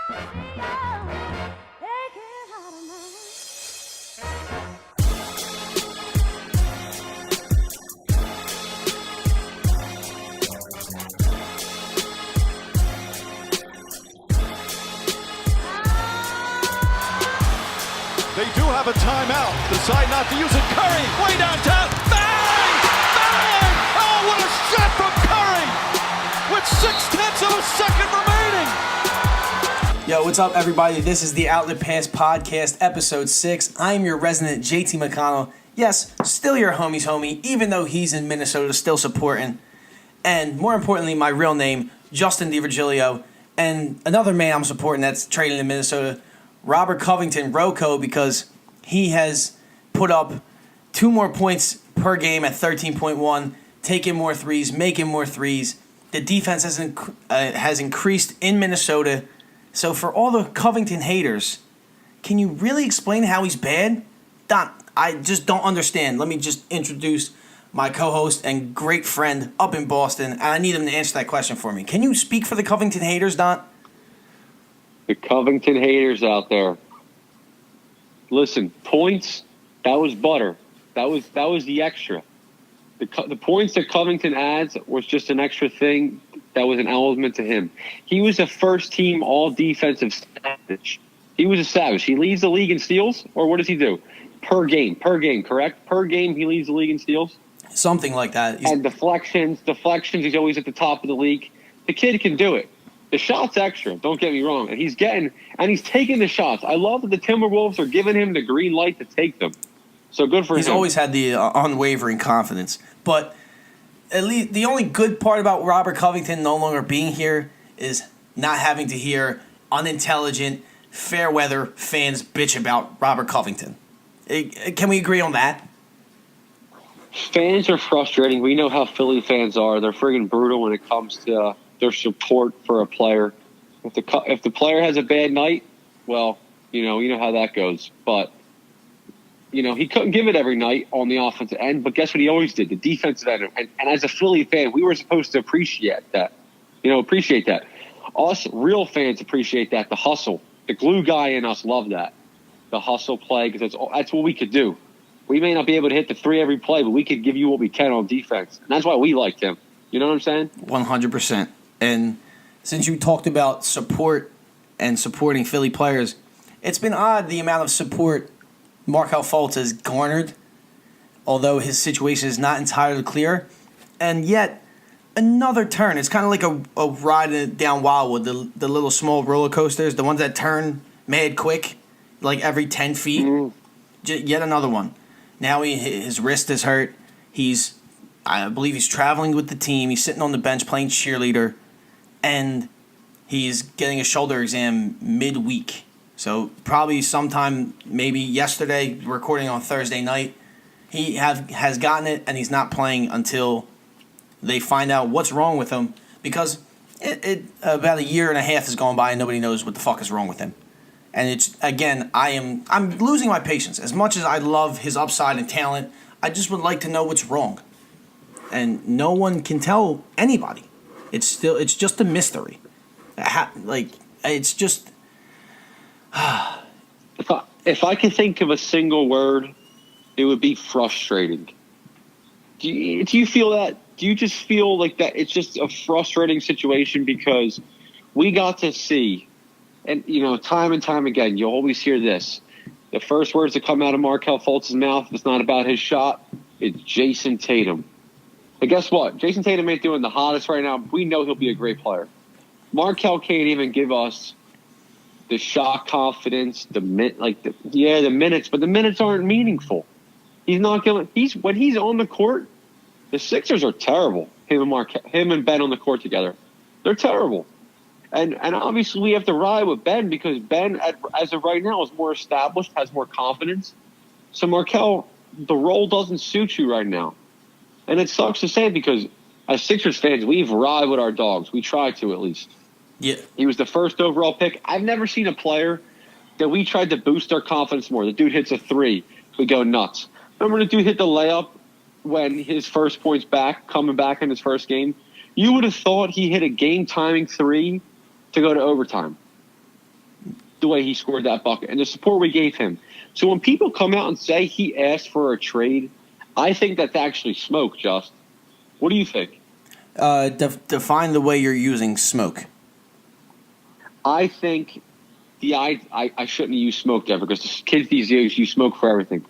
They do have a timeout. Decide not to use it. Curry, way downtown. Bang! Bang! Oh, what a shot from Curry! With 0.6 of a second remaining. Yo, what's up, everybody? This is the Outlet Pass Podcast, Episode 6. I am your resident JT McConnell. Yes, still your homie's homie, even though he's in Minnesota, still supporting. And more importantly, my real name, Justin DiVirgilio. And another man I'm supporting that's trading in Minnesota, Robert Covington, Rocco, because he has put up 2 more points per game at 13.1, taking more threes, making more threes. The defense has increased in Minnesota. So for all the Covington haters, can you really explain how he's bad? Don, I just don't understand. Let me just introduce my co-host and great friend up in Boston, and I need him to answer that question for me. Can you speak for the Covington haters, Don? The Covington haters out there. Listen, points, that was butter. That was the extra. The points that Covington adds was just an extra thing that was an element to him. He was a first-team all-defensive savage. He was a savage. He leads the league in steals, or what does he do? Per game, correct? Per game, he leads the league in steals? Something like that. And deflections, he's always at the top of the league. The kid can do it. The shot's extra, don't get me wrong. And he's taking the shots. I love that the Timberwolves are giving him the green light to take them. So good for him. He's always had the unwavering confidence. But at least the only good part about Robert Covington no longer being here is not having to hear unintelligent, fair weather fans bitch about Robert Covington. Can we agree on that? Fans are frustrating. We know how Philly fans are. They're friggin' brutal when it comes to their support for a player. If the player has a bad night, well, you know how that goes. But he couldn't give it every night on the offensive end. But guess what? He always did, the defensive end. And as a Philly fan, we were supposed to appreciate that. Us real fans appreciate that. The hustle, the glue guy in us love that. The hustle play, because that's what we could do. We may not be able to hit the 3 every play, but we could give you what we can on defense. And that's why we liked him. You know what I'm saying? 100%. And since you talked about support and supporting Philly players, it's been odd the amount of support Markelle Fultz has garnered, although his situation is not entirely clear. And yet, another turn. It's kind of like a ride down Wildwood, the little small roller coasters, the ones that turn mad quick, like every 10 feet. Mm. Yet another one. Now his wrist is hurt. I believe he's traveling with the team. He's sitting on the bench playing cheerleader. And he's getting a shoulder exam midweek. So probably sometime, maybe yesterday, recording on Thursday night, he has gotten it, and he's not playing until they find out what's wrong with him. Because about a year and a half has gone by, and nobody knows what the fuck is wrong with him. And it's, again, I'm losing my patience. As much as I love his upside and talent, I just would like to know what's wrong. And no one can tell anybody. It's just a mystery. It's just. If I could think of a single word, it would be frustrating. Do you feel that? Do you just feel like that? It's just a frustrating situation because we got to see, and time and time again, you always hear this. The first words that come out of Markelle Fultz's mouth, if it's not about his shot, it's Jason Tatum. But guess what? Jason Tatum ain't doing the hottest right now. We know he'll be a great player. Markelle can't even give us the shot confidence, the minutes, but the minutes aren't meaningful. He's not going. When he's on the court, the Sixers are terrible. Him and Ben on the court together, they're terrible. And obviously we have to ride with Ben because Ben, as of right now, is more established, has more confidence. So Markelle, the role doesn't suit you right now. And it sucks to say because as Sixers fans, we've ride with our dogs. We try to at least. Yeah. He was the first overall pick. I've never seen a player that we tried to boost their confidence more. The dude hits a 3. We go nuts. Remember the dude hit the layup when his first point's back, coming back in his first game? You would have thought he hit a game-timing 3 to go to overtime. the way he scored that bucket and the support we gave him. So when people come out and say he asked for a trade, I think that's actually smoke, Just. What do you think? Define the way you're using smoke. I think I shouldn't use smoke ever because the kids these days use smoke for everything.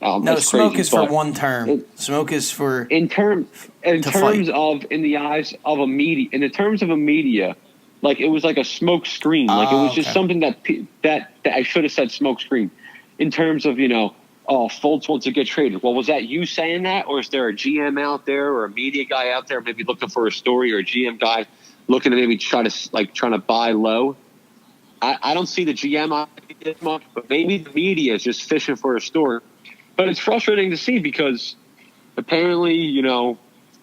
No, smoke is for one term. Smoke is for in terms of in the eyes of a media. In the terms of a media, like it was like a smoke screen. Like it was just something that I should have said smoke screen. In terms of Fultz wants to get traded. Well, was that you saying that, or is there a GM out there or a media guy out there maybe looking for a story, or a GM guy looking to maybe trying to buy low? I don't see the GM as much, but maybe the media is just fishing for a story. But it's frustrating to see because apparently,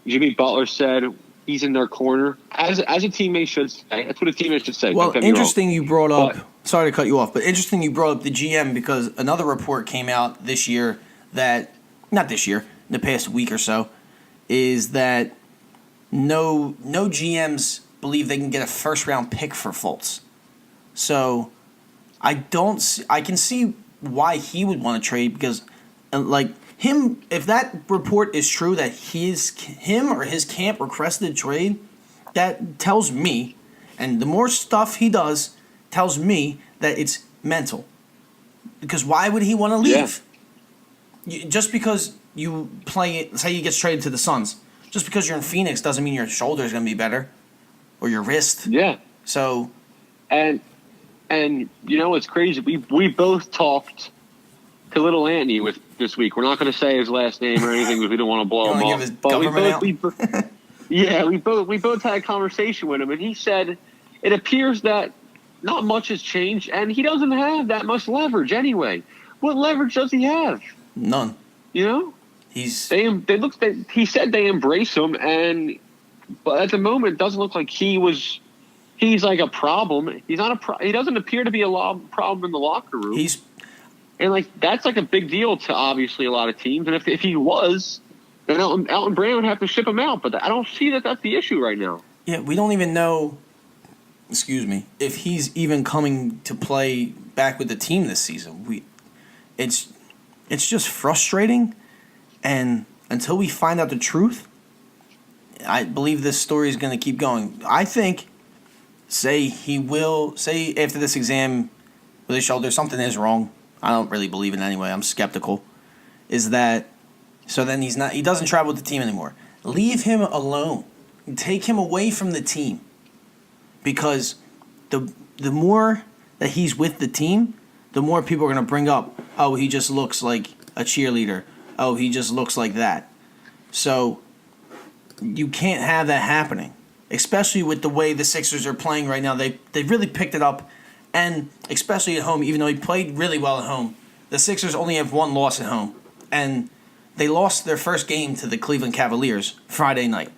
Jimmy Butler said he's in their corner, as a teammate should say. That's what a teammate should say. Well, interesting you brought up. Sorry to cut you off, but interesting you brought up the GM because another report came out this year that not this year, in the past week or so, is that no GMs believe they can get a first round pick for Fultz. So I can see why he would want to trade because. Like him, if that report is true that him or his camp requested a trade, that tells me, and the more stuff he does tells me that it's mental. Because why would he want to leave? Yeah. Just because you play, say he gets traded to the Suns, just because you're in Phoenix doesn't mean your shoulder is going to be better or your wrist. Yeah. So, and it's crazy. We both talked to little Anthony with this week. We're not going to say his last name or anything because we don't want to blow him off. But we both had a conversation with him, and he said it appears that not much has changed, and he doesn't have that much leverage anyway. What leverage does he have? None. He said they embrace him, but at the moment it doesn't look like he's like a problem. He's not he doesn't appear to be a problem in the locker room. And that's like a big deal to obviously a lot of teams. And if he was, then Elton Brand would have to ship him out. But I don't see that that's the issue right now. Yeah, we don't even know. Excuse me, if he's even coming to play back with the team this season. It's just frustrating, and until we find out the truth, I believe this story is going to keep going. I think, say after this exam with his shoulder something is wrong. I don't really believe it anyway. I'm skeptical. Is that so? Then he doesn't travel with the team anymore. Leave him alone. Take him away from the team. Because the more that he's with the team, the more people are going to bring up, oh, he just looks like a cheerleader. Oh, he just looks like that. So you can't have that happening, especially with the way the Sixers are playing right now. They really picked it up. And especially at home, even though he played really well at home, the Sixers only have one loss at home. And they lost their first game to the Cleveland Cavaliers Friday night,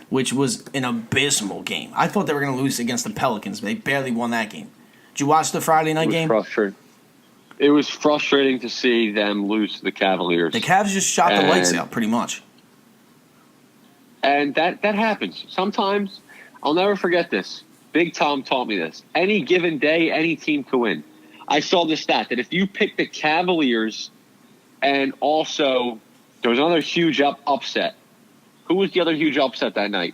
which was an abysmal game. I thought they were going to lose against the Pelicans, but they barely won that game. Did you watch the Friday night game? It was frustrating to see them lose to the Cavaliers. The Cavs just shot the lights out, pretty much. And that happens. Sometimes, I'll never forget this. Big Tom taught me this. Any given day, any team can win. I saw the stat that if you pick the Cavaliers and also there was another huge upset. Who was the other huge upset that night?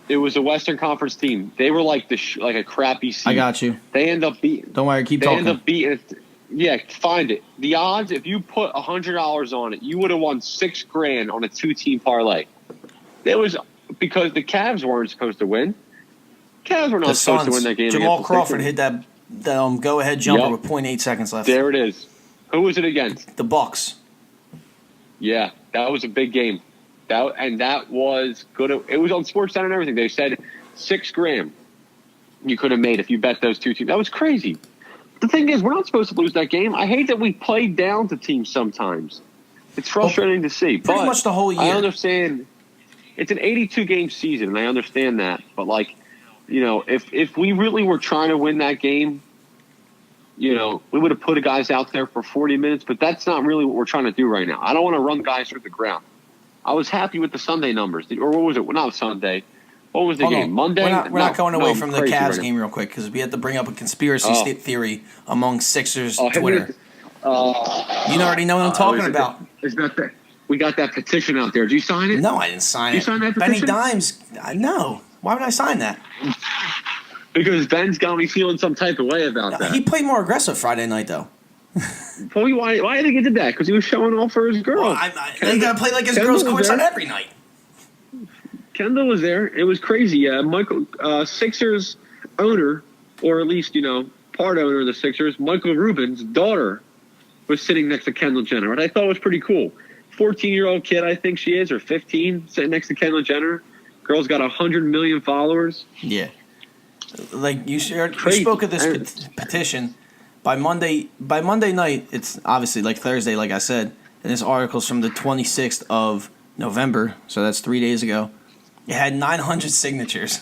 It was a Western Conference team. They were like a crappy seed. I got you. They end up beating. Don't worry, keep talking. They end up beating. Yeah, find it. The odds, if you put $100 on it, you would have won $6,000 on a 2-team parlay. It was because the Cavs weren't supposed to win. Cavs were not supposed to win that game. Jamal Crawford hit that go-ahead jumper with 0.8 seconds left. There it is. Who was it against? The Bucks. Yeah, that was a big game. That was good. It was on SportsCenter and everything. They said $6,000 you could have made if you bet those two teams. That was crazy. The thing is, we're not supposed to lose that game. I hate that we play down to teams sometimes. It's frustrating to see. Pretty much the whole year. I understand. It's an 82-game season, and I understand that. But, if we really were trying to win that game, we would have put guys out there for 40 minutes. But that's not really what we're trying to do right now. I don't want to run guys through the ground. I was happy with the Sunday numbers. Or what was it? Well, not Sunday. What was the Hold game? on. Monday? We're not going away I'm from the crazy Cavs right now. game real quick because we had to bring up a conspiracy theory among Sixers hit me Twitter. with You already know what I'm talking about. We got that petition out there. Did you sign it? No, I didn't sign You it. signed that Benny petition? Dimes. No. Why would I sign that? Because Ben's got me feeling some type of way about that. He played more aggressive Friday night, though. Why do you think he did that? Because he was showing off for his girl. Well, he got to play like his girl's courtside every night. Kendall was there. It was crazy. Michael, Sixers owner, or at least, part owner of the Sixers, Michael Rubin's daughter was sitting next to Kendall Jenner. And I thought it was pretty cool. 14-year-old kid, I think she is, or 15, sitting next to Kendall Jenner. Girl's got 100 million followers. Yeah. Like you spoke of this petition. By Monday night, it's obviously like Thursday, like I said, and this article's from the 26th of November, so that's 3 days ago. It had 900 signatures.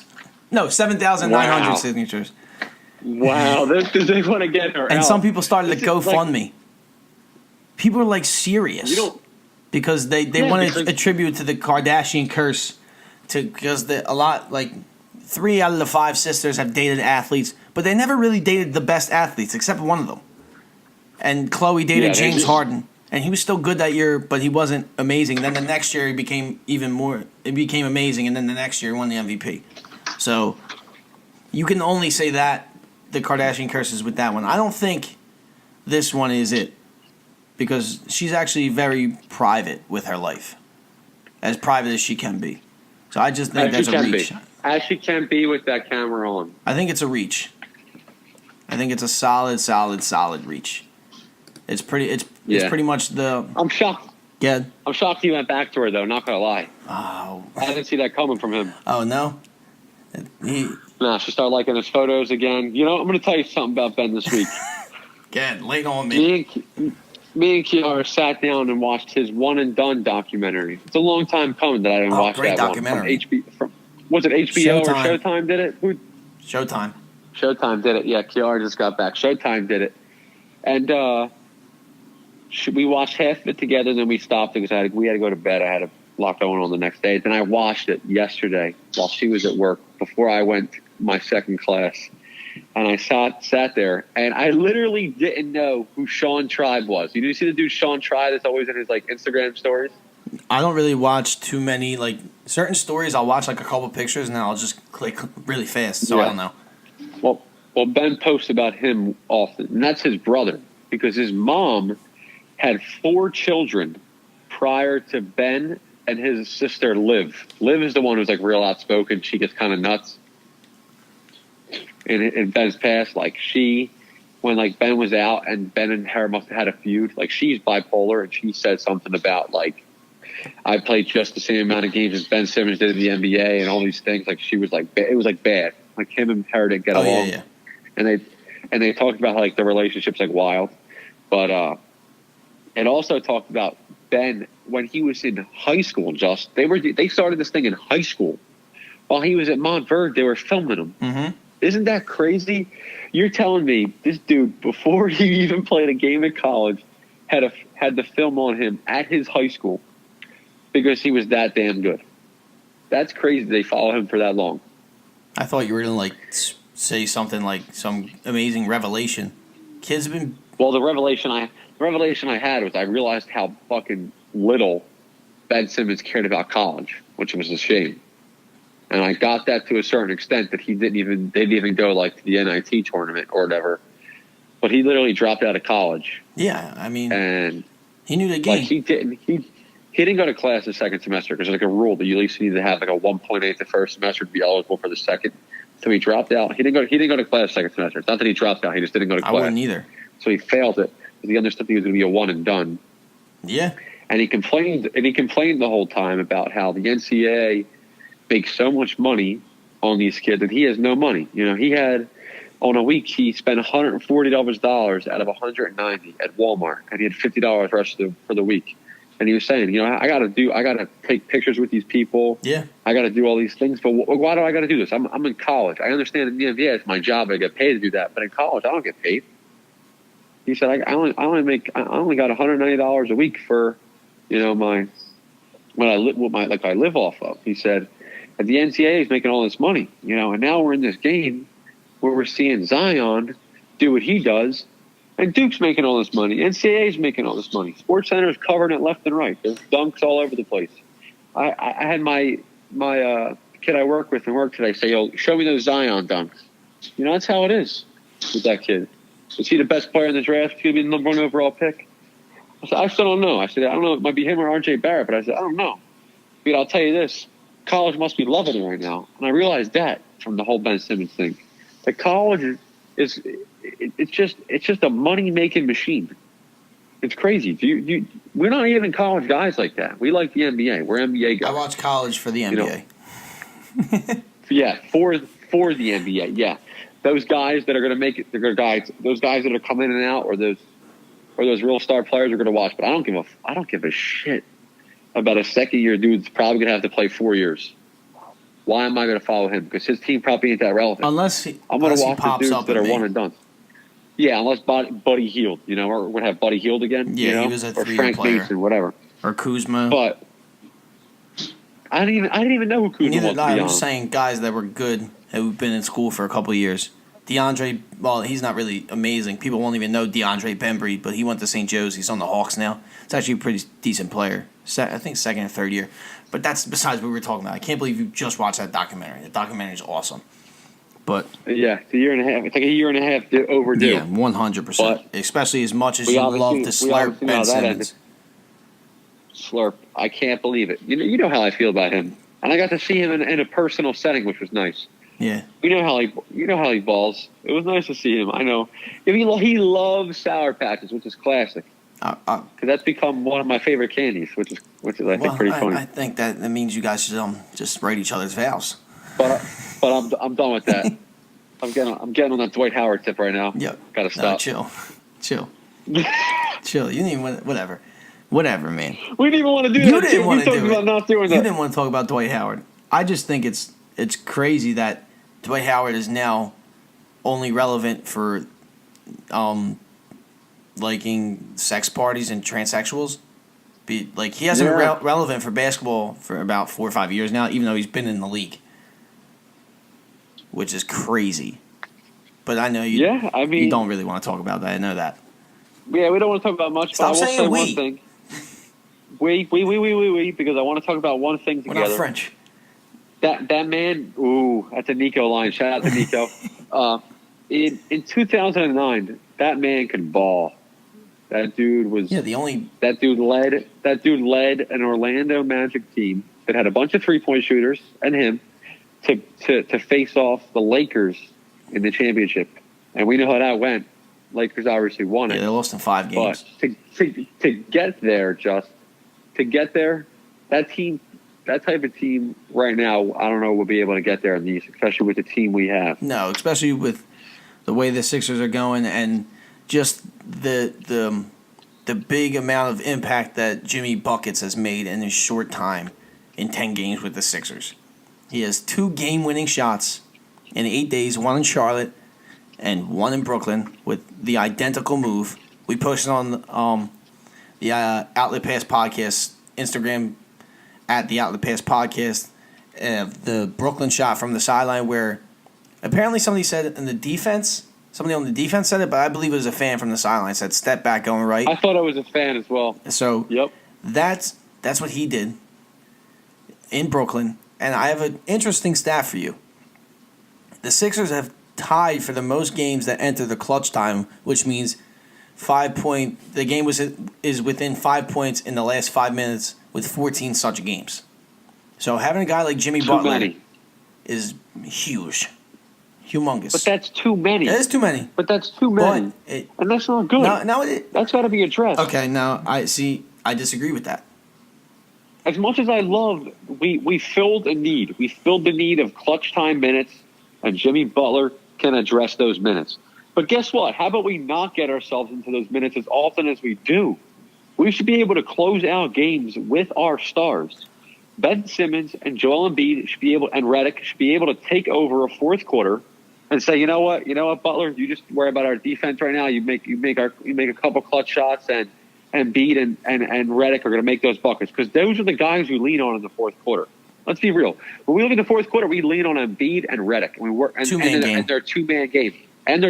No, 7,900 signatures. Wow, they want to get her and out. some people started a GoFundMe. People are like serious. Because they want to attribute to the Kardashian Kurse, because a lot, like 3 out of the 5 sisters have dated athletes, but they never really dated the best athletes except one of them. And Khloe dated James Harden, and he was still good that year, but he wasn't amazing. Then the next year he became amazing, and then the next year he won the MVP. So you can only say that the Kardashian Kurse is with that one. I don't think this one is it, because she's actually very private with her life, as private as she can be. So I just think that's a reach. As she can be with that camera on. I think it's a reach. I think it's a solid reach. It's pretty much the. I'm shocked. Yeah. I'm shocked he went back to her though. Not gonna lie. Oh. I didn't see that coming from him. Oh no. Nah, she started liking his photos again. I'm gonna tell you something about Ben this week. Again, late on me. Me and Kiara sat down and watched his One and Done documentary. It's a long time coming that I didn't watch great that documentary. one. Was it HBO Showtime. or Showtime did it? Showtime. Showtime did it. Yeah, Kiara just got back. Showtime did it. And we watched half of it together, and then we stopped because we had to go to bed. I had a lot going on the next day. Then I watched it yesterday while she was at work before I went to my second class. And I sat there, and I literally didn't know who Sean Tribe was. You see the dude Sean Tribe that's always in his Instagram stories? I don't really watch too many certain stories. I'll watch a couple pictures, and then I'll just click really fast. So I don't know. Well, Ben posts about him often, and that's his brother, because his mom had 4 children prior to Ben and his sister Liv. Liv is the one who's real outspoken. She gets kind of nuts. In Ben's past, when Ben was out and Ben and her must have had a feud, she's bipolar, and she said something about I played just the same amount of games as Ben Simmons did in the NBA and all these things. She was it was bad. Him and her didn't get along. Yeah. And they talked about how the relationship's wild. But it also talked about Ben when he was in high school. They started this thing in high school. While he was at Montverde, they were filming him. Mm-hmm. Isn't that crazy? You're telling me this dude, before he even played a game at college, had the film on him at his high school because he was that damn good. That's crazy. They follow him for that long. I thought you were gonna say something some amazing revelation. Kids have been. Well, the revelation I had was I realized how fucking little Ben Simmons cared about college, which was a shame. And I got that to a certain extent that they didn't even go to the NIT tournament or whatever. But he literally dropped out of college. Yeah, I mean, and he knew the game. He didn't go to class the second semester because there's a rule that you at least need to have a 1.8 the first semester to be eligible for the second. So he dropped out. He didn't go to class the second semester. It's not that he dropped out. He just didn't go to class. I wouldn't either. So he failed it because he understood he was going to be a one and done. Yeah. And he complained the whole time about how the NCAA makes so much money on these kids and he has no money. He had on a week he spent $140 out of $190 at Walmart, and he had $50 rest for the week. And he was saying, I gotta take pictures with these people. Yeah. I gotta do all these things, but why do I gotta do this? I'm in college. I understand in the NBA it's my job. I get paid to do that, but in college I don't get paid. He said, I only got $190 a week for, I live off of. He said, And the NCAA is making all this money, and now we're in this game where we're seeing Zion do what he does, and Duke's making all this money. NCAA is making all this money. Sports Center is covering it left and right. There's dunks all over the place. I had my kid I work with in work today say, "Yo, show me those Zion dunks." That's how it is with that kid. Is he the best player in the draft? Is he going to be the number 1 overall pick? I said, I still don't know. I said, I don't know. It might be him or R.J. Barrett, but I said, I don't know. But I'll tell you this. College must be loving it right now. And I realized that from the whole Ben Simmons thing. The college it's just a money-making machine. It's crazy. We're not even college guys like that. We like the NBA. We're NBA guys. I watch college for the NBA. Yeah, for the NBA. Yeah, those guys that are going to make it. Those guys that are coming in and out, or those real star players are going to watch. But I don't give a shit about a second-year dude that's probably going to have to play 4 years. Why am I going to follow him? Because his team probably ain't that relevant. I'm going to watch the dudes that are one and done. Yeah, unless Buddy Hield, or we're going to have Buddy Hield again. Yeah, he was a 3-year Frank player. Mason, whatever. Or Kuzma. But I didn't even know who Kuzma was. I was saying guys that were good who've been in school for a couple of years. DeAndre, well, he's not really amazing. People won't even know DeAndre Bembry, but he went to St. Joe's. He's on the Hawks now. It's actually a pretty decent player. I think second or third year. But that's besides what we were talking about. I can't believe you just watched that documentary. The documentary is awesome. But yeah, it's a year and a half. It's like a year and a half overdue. Yeah, 100%. Especially as much as you love to slurp Ben Simmons. Slurp. I can't believe it. You know how I feel about him. And I got to see him in a personal setting, which was nice. Yeah. You know how he balls. It was nice to see him. I know. He loves Sour Patches, which is classic. Because that's become one of my favorite candies, which is I think pretty funny. I think that means you guys should just write each other's vows. But I'm done with that. I'm getting on that Dwight Howard tip right now. Yep. Gotta stop. No, chill. Chill. You didn't even whatever, man. We didn't even want to do that. You didn't want to do about not doing that. You didn't want to talk about Dwight Howard. I just think it's crazy that Dwight Howard is now only relevant for liking sex parties and transsexuals. He hasn't been relevant for basketball for about 4 or 5 years now, even though he's been in the league, which is crazy. But I know you. Yeah, I mean, you don't really want to talk about that. I know that. Yeah, we don't want to talk about much. Stop but I will saying say we. one thing. We, because I want to talk about one thing together. We're not French. That man, ooh, that's a Nico line. Shout out to Nico. In 2009, that man could ball. That dude was That dude led an Orlando Magic team that had a bunch of 3-point shooters and him to face off the Lakers in the championship, and we know how that went. Lakers obviously won it. Yeah, they lost in 5 games. But to get there, that type of team right now, I don't know we'll be able to get there in these, especially with the team we have. No, especially with the way the Sixers are going and just the big amount of impact that Jimmy Buckets has made in his short time in 10 games with the Sixers. He has 2 game-winning shots in 8 days, 1 in Charlotte and 1 in Brooklyn with the identical move. We posted on the Outlet Pass Podcast Instagram at the Outlet Pass Podcast the Brooklyn shot from the sideline where apparently somebody on the defense said it, but I believe it was a fan from the sideline said step back going right. I thought it was a fan as well. So yep. That's what he did in Brooklyn. And I have an interesting stat for you. The Sixers have tied for the most games that enter the clutch time, which means the game is within 5 points in the last 5 minutes with 14 such games. So having a guy like Jimmy Butler is huge. Humongous. But that's too many. That is too many. But that's too many. And that's not good. That's got to be addressed. Okay, now I disagree with that. As much as I love, we filled a need. We filled the need of clutch time minutes, and Jimmy Butler can address those minutes. But guess what? How about we not get ourselves into those minutes as often as we do? We should be able to close out games with our stars. Ben Simmons and Joel Embiid should be able, and Redick should be able to take over a fourth quarter and say, you know what, Butler, you just worry about our defense right now. You make a couple clutch shots, and Embiid and Redick are going to make those buckets because those are the guys you lean on in the fourth quarter. Let's be real. When we look at the fourth quarter, we lean on Embiid and Redick. And their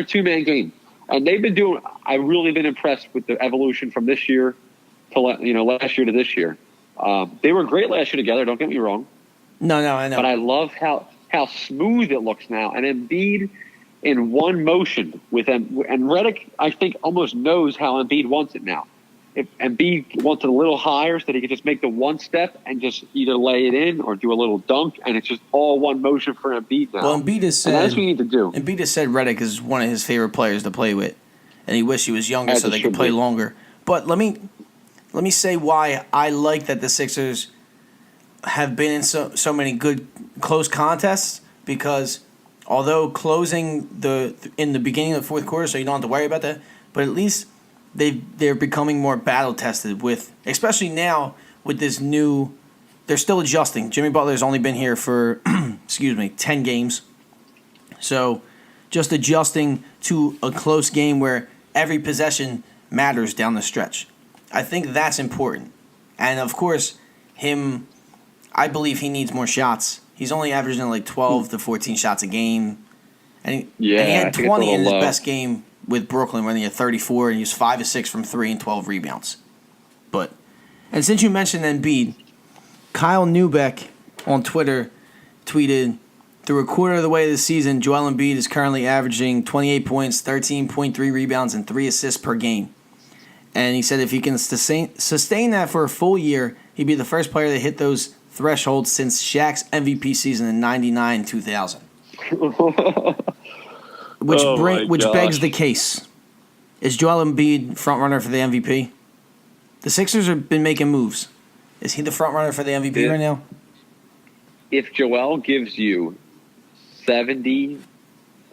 two-man game. And they've been doing – I've really been impressed with the evolution from this year to last year to this year. They were great last year together, don't get me wrong. No, I know. But I love how smooth it looks now. And Embiid in one motion with them. And Redick, I think, almost knows how Embiid wants it now. If Embiid wants it a little higher so that he can just make the one step and just either lay it in or do a little dunk, and it's just all one motion for Embiid now. Well, Embiid has said, and that's what you need to do. Embiid has said Redick is one of his favorite players to play with, and he wished he was younger so they could play longer. But let me say why I like that the Sixers have been in so many good close contests, because although closing in the beginning of the fourth quarter, so you don't have to worry about that, but at least they're becoming more battle tested with, especially now with this new. They're still adjusting. Jimmy Butler's only been here for 10 games, so just adjusting to a close game where every possession matters down the stretch. I think that's important, and of course, I believe he needs more shots. He's only averaging like 12 to 14 shots a game, and he had 20 in his best game with Brooklyn when he had 34, and he was 5 of 6 from 3 and 12 rebounds. And since you mentioned Embiid, Kyle Neubeck on Twitter tweeted, through a quarter of the way of the season, Joel Embiid is currently averaging 28 points, 13.3 rebounds, and 3 assists per game. And he said if he can sustain that for a full year, he'd be the first player to hit those thresholds since Shaq's MVP season in 99-2000. Which begs the case. Is Joel Embiid front runner for the MVP? The Sixers have been making moves. Is he the front runner for the MVP right now? If Joel gives you 70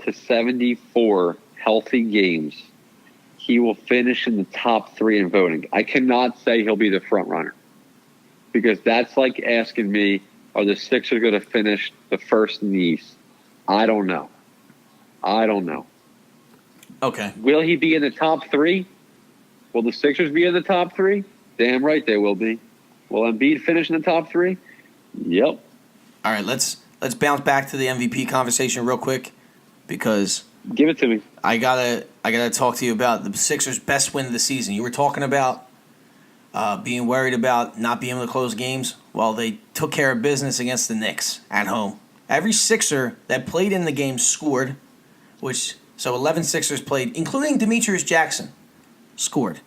to 74 healthy games, he will finish in the top 3 in voting. I cannot say he'll be the front runner, because that's like asking me, are the Sixers going to finish the first in the East? I don't know. Okay. Will he be in the top 3? Will the Sixers be in the top 3? Damn right they will be. Will Embiid finish in the top 3? Yep. All right, let's bounce back to the MVP conversation real quick, because give it to me. I gotta talk to you about the Sixers' best win of the season. You were talking about being worried about not being able to close games. Well, they took care of business against the Knicks at home. Every Sixer that played in the game scored, so 11 Sixers played, including Demetrius Jackson, scored.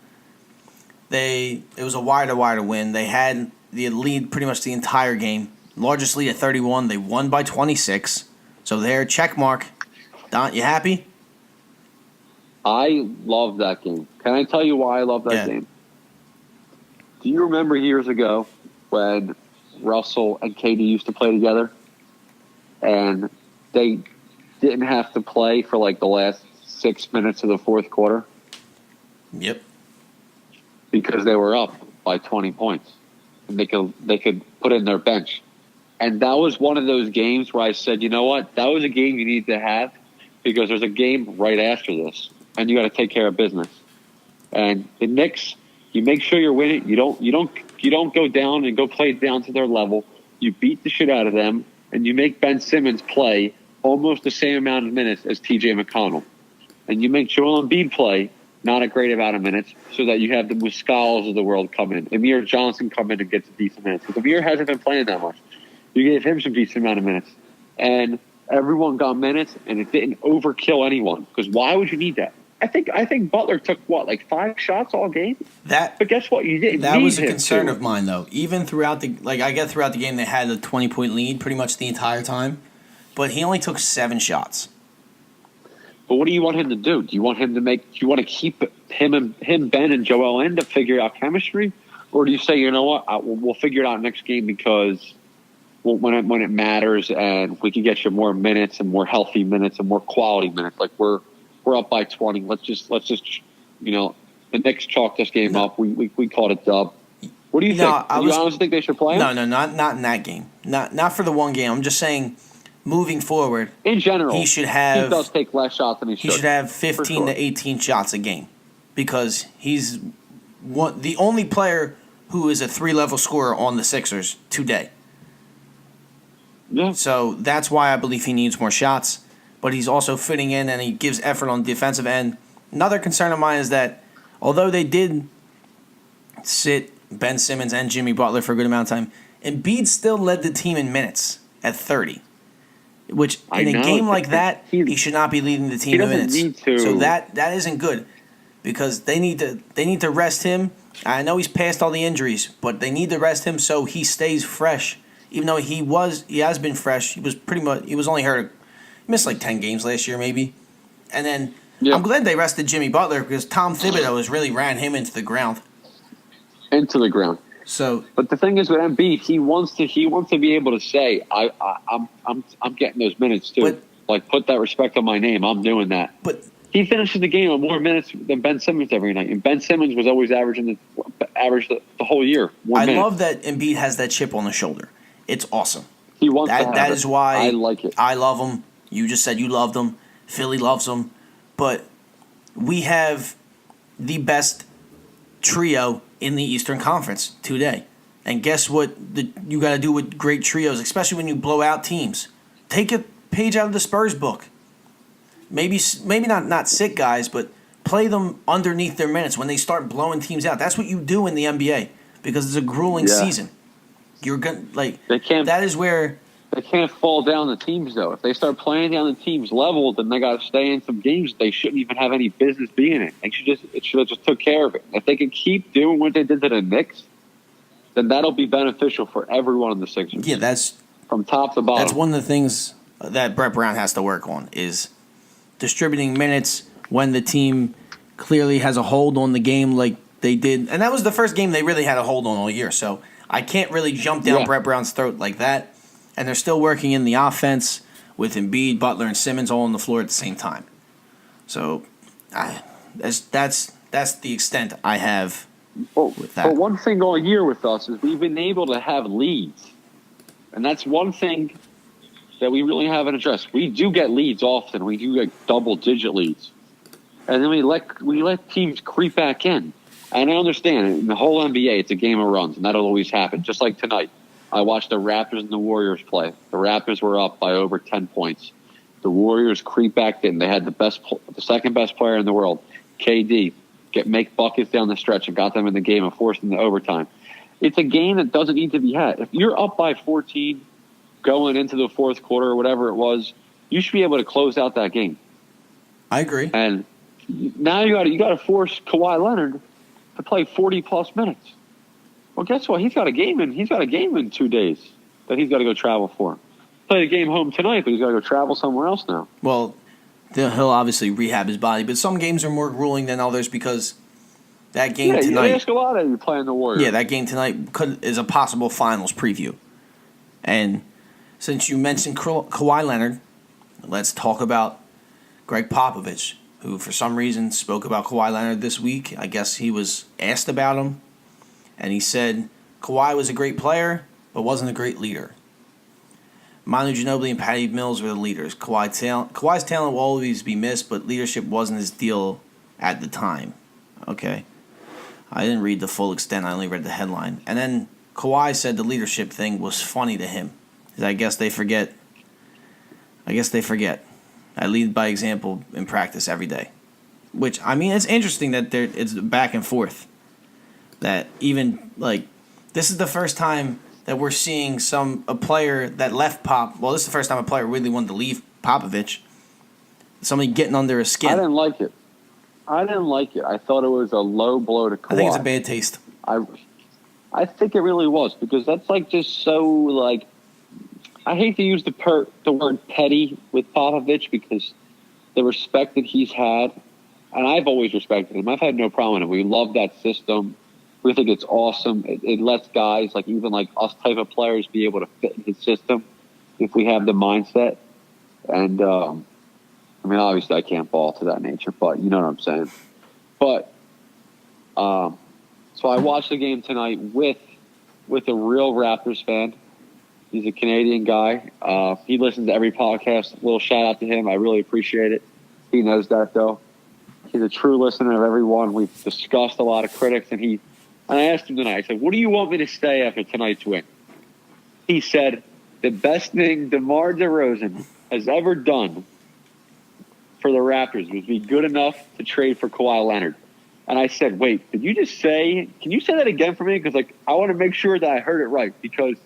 It was a wire-to-wire win. They had the lead pretty much the entire game. Largest lead at 31. They won by 26. So there, check mark. Don, you happy? I love that game. Can I tell you why I love that game? Do you remember years ago when Russell and KD used to play together? And they didn't have to play for like the last 6 minutes of the fourth quarter? Yep. Because they were up by 20 points. And they could put in their bench. And that was one of those games where I said, you know what? That was a game you need to have, because there's a game right after this, and you got to take care of business. And the Knicks, you make sure you're winning. You don't go down and go play down to their level. You beat the shit out of them, and you make Ben Simmons play almost the same amount of minutes as T.J. McConnell. And you make Joel Embiid play not a great amount of minutes, so that you have the Muscalas of the world come in. Amir Johnson come in and gets a decent minutes. Because Amir hasn't been playing that much. You gave him some decent amount of minutes. And everyone got minutes, and it didn't overkill anyone. Because why would you need that? I think Butler took, 5 shots all game? But guess what? You didn't need him. That was a concern of mine, though. Even throughout the game, they had a 20-point lead pretty much the entire time. But he only took 7 shots. But what do you want him to do? Do you want him to do you want to keep him, Ben, and Joel in to figure out chemistry? Or do you say, you know what, we'll figure it out next game because when it matters, and we can get you more minutes and more healthy minutes and more quality minutes. Like we're up by 20. Let's just the Knicks chalk this game up. We called it dub. What do you think? Do you honestly think they should play him? No, not in that game. Not for the one game. I'm just saying, moving forward, in general, he does take less shots than he should. He should have 15 to 18 shots a game, because he's the only player who is a 3-level scorer on the Sixers today. Yeah. So that's why I believe he needs more shots. But he's also fitting in and he gives effort on the defensive end. Another concern of mine is that although they did sit Ben Simmons and Jimmy Butler for a good amount of time, Embiid still led the team in minutes at 30. Which in a game like that, he should not be leading the team in minutes. Need to. So that isn't good because they need to rest him. I know he's past all the injuries, but they need to rest him so he stays fresh. Even though he has been fresh, he was only hurt. He missed like 10 games last year maybe. And then I'm glad they rested Jimmy Butler because Tom Thibodeau has really ran him into the ground. So, but the thing is with Embiid, he wants to be able to say, I'm getting those minutes too. Like put that respect on my name. I'm doing that. But he finishes the game with more minutes than Ben Simmons every night, and Ben Simmons was always averaging the whole year. I love that Embiid has that chip on the shoulder. It's awesome. He wants that is why I like it. I love him. You just said you loved him. Philly loves him, but we have the best trio in the Eastern Conference today. And guess what you got to do with great trios, especially when you blow out teams? Take a page out of the Spurs book. Maybe not sit guys, but play them underneath their minutes when they start blowing teams out. That's what you do in the NBA because it's a grueling season. You're gonna that is where they can't fall down the teams though. If they start playing down the team's level, then they got to stay in some games they shouldn't even have any business being in. It should have just took care of it. If they can keep doing what they did to the Knicks, then that'll be beneficial for everyone in the Sixers. Yeah, that's from top to bottom. That's one of the things that Brett Brown has to work on is distributing minutes when the team clearly has a hold on the game like they did. And that was the first game they really had a hold on all year. So I can't really jump down Brett Brown's throat like that. And they're still working in the offense with Embiid, Butler, and Simmons all on the floor at the same time. So that's the extent I have with that. But one thing all year with us is we've been able to have leads. And that's one thing that we really haven't addressed. We do get leads often. We do get double-digit leads. And then we let teams creep back in. And I understand, in the whole NBA, it's a game of runs, and that'll always happen. Just like tonight, I watched the Raptors and the Warriors play. The Raptors were up by over 10 points. The Warriors creep back in. They had the second-best player in the world, KD, make buckets down the stretch and got them in the game and forced them to overtime. It's a game that doesn't need to be had. If you're up by 14 going into the fourth quarter or whatever it was, you should be able to close out that game. I agree. And now you got to force Kawhi Leonard to play 40-plus minutes. Well, guess what? He's got a game in 2 days that he's got to go travel for. Play a game home tonight, but he's got to go travel somewhere else now. Well, he'll obviously rehab his body, but some games are more grueling than others because that game tonight. You ask a lot of you playing the Warriors. Yeah, that game tonight is a possible finals preview. And since you mentioned Kawhi Leonard, let's talk about Gregg Popovich, who for some reason spoke about Kawhi Leonard this week. I guess he was asked about him, and he said Kawhi was a great player, but wasn't a great leader. Manu Ginobili and Patty Mills were the leaders. Kawhi's talent will always be missed, but leadership wasn't his deal at the time. Okay. I didn't read the full extent. I only read the headline. And then Kawhi said the leadership thing was funny to him. I guess they forget. I lead by example in practice every day. Which, I mean, it's interesting that it's back and forth. That even, this is the first time that we're seeing a player that left Pop. Well, this is the first time a player really wanted to leave Popovich. Somebody getting under his skin. I didn't like it. I thought it was a low blow to Kawhi. I think it's a bad taste. I think it really was because that's just so I hate to use the word petty with Popovich because the respect that he's had, and I've always respected him. I've had no problem with it. We love that system. We think it's awesome. It lets guys even us type of players be able to fit in his system if we have the mindset. And obviously I can't ball to that nature, but you know what I'm saying. But so I watched the game tonight with a real Raptors fan. He's a Canadian guy. He listens to every podcast. A little shout out to him. I really appreciate it. He knows that though. He's a true listener of everyone. We've discussed a lot of critics, and I asked him tonight. I said, "What do you want me to say after tonight's win?" He said, the best thing DeMar DeRozan has ever done for the Raptors was be good enough to trade for Kawhi Leonard. And I said, wait, did you just say, can you say that again for me? Because, like, I want to make sure that I heard it right, because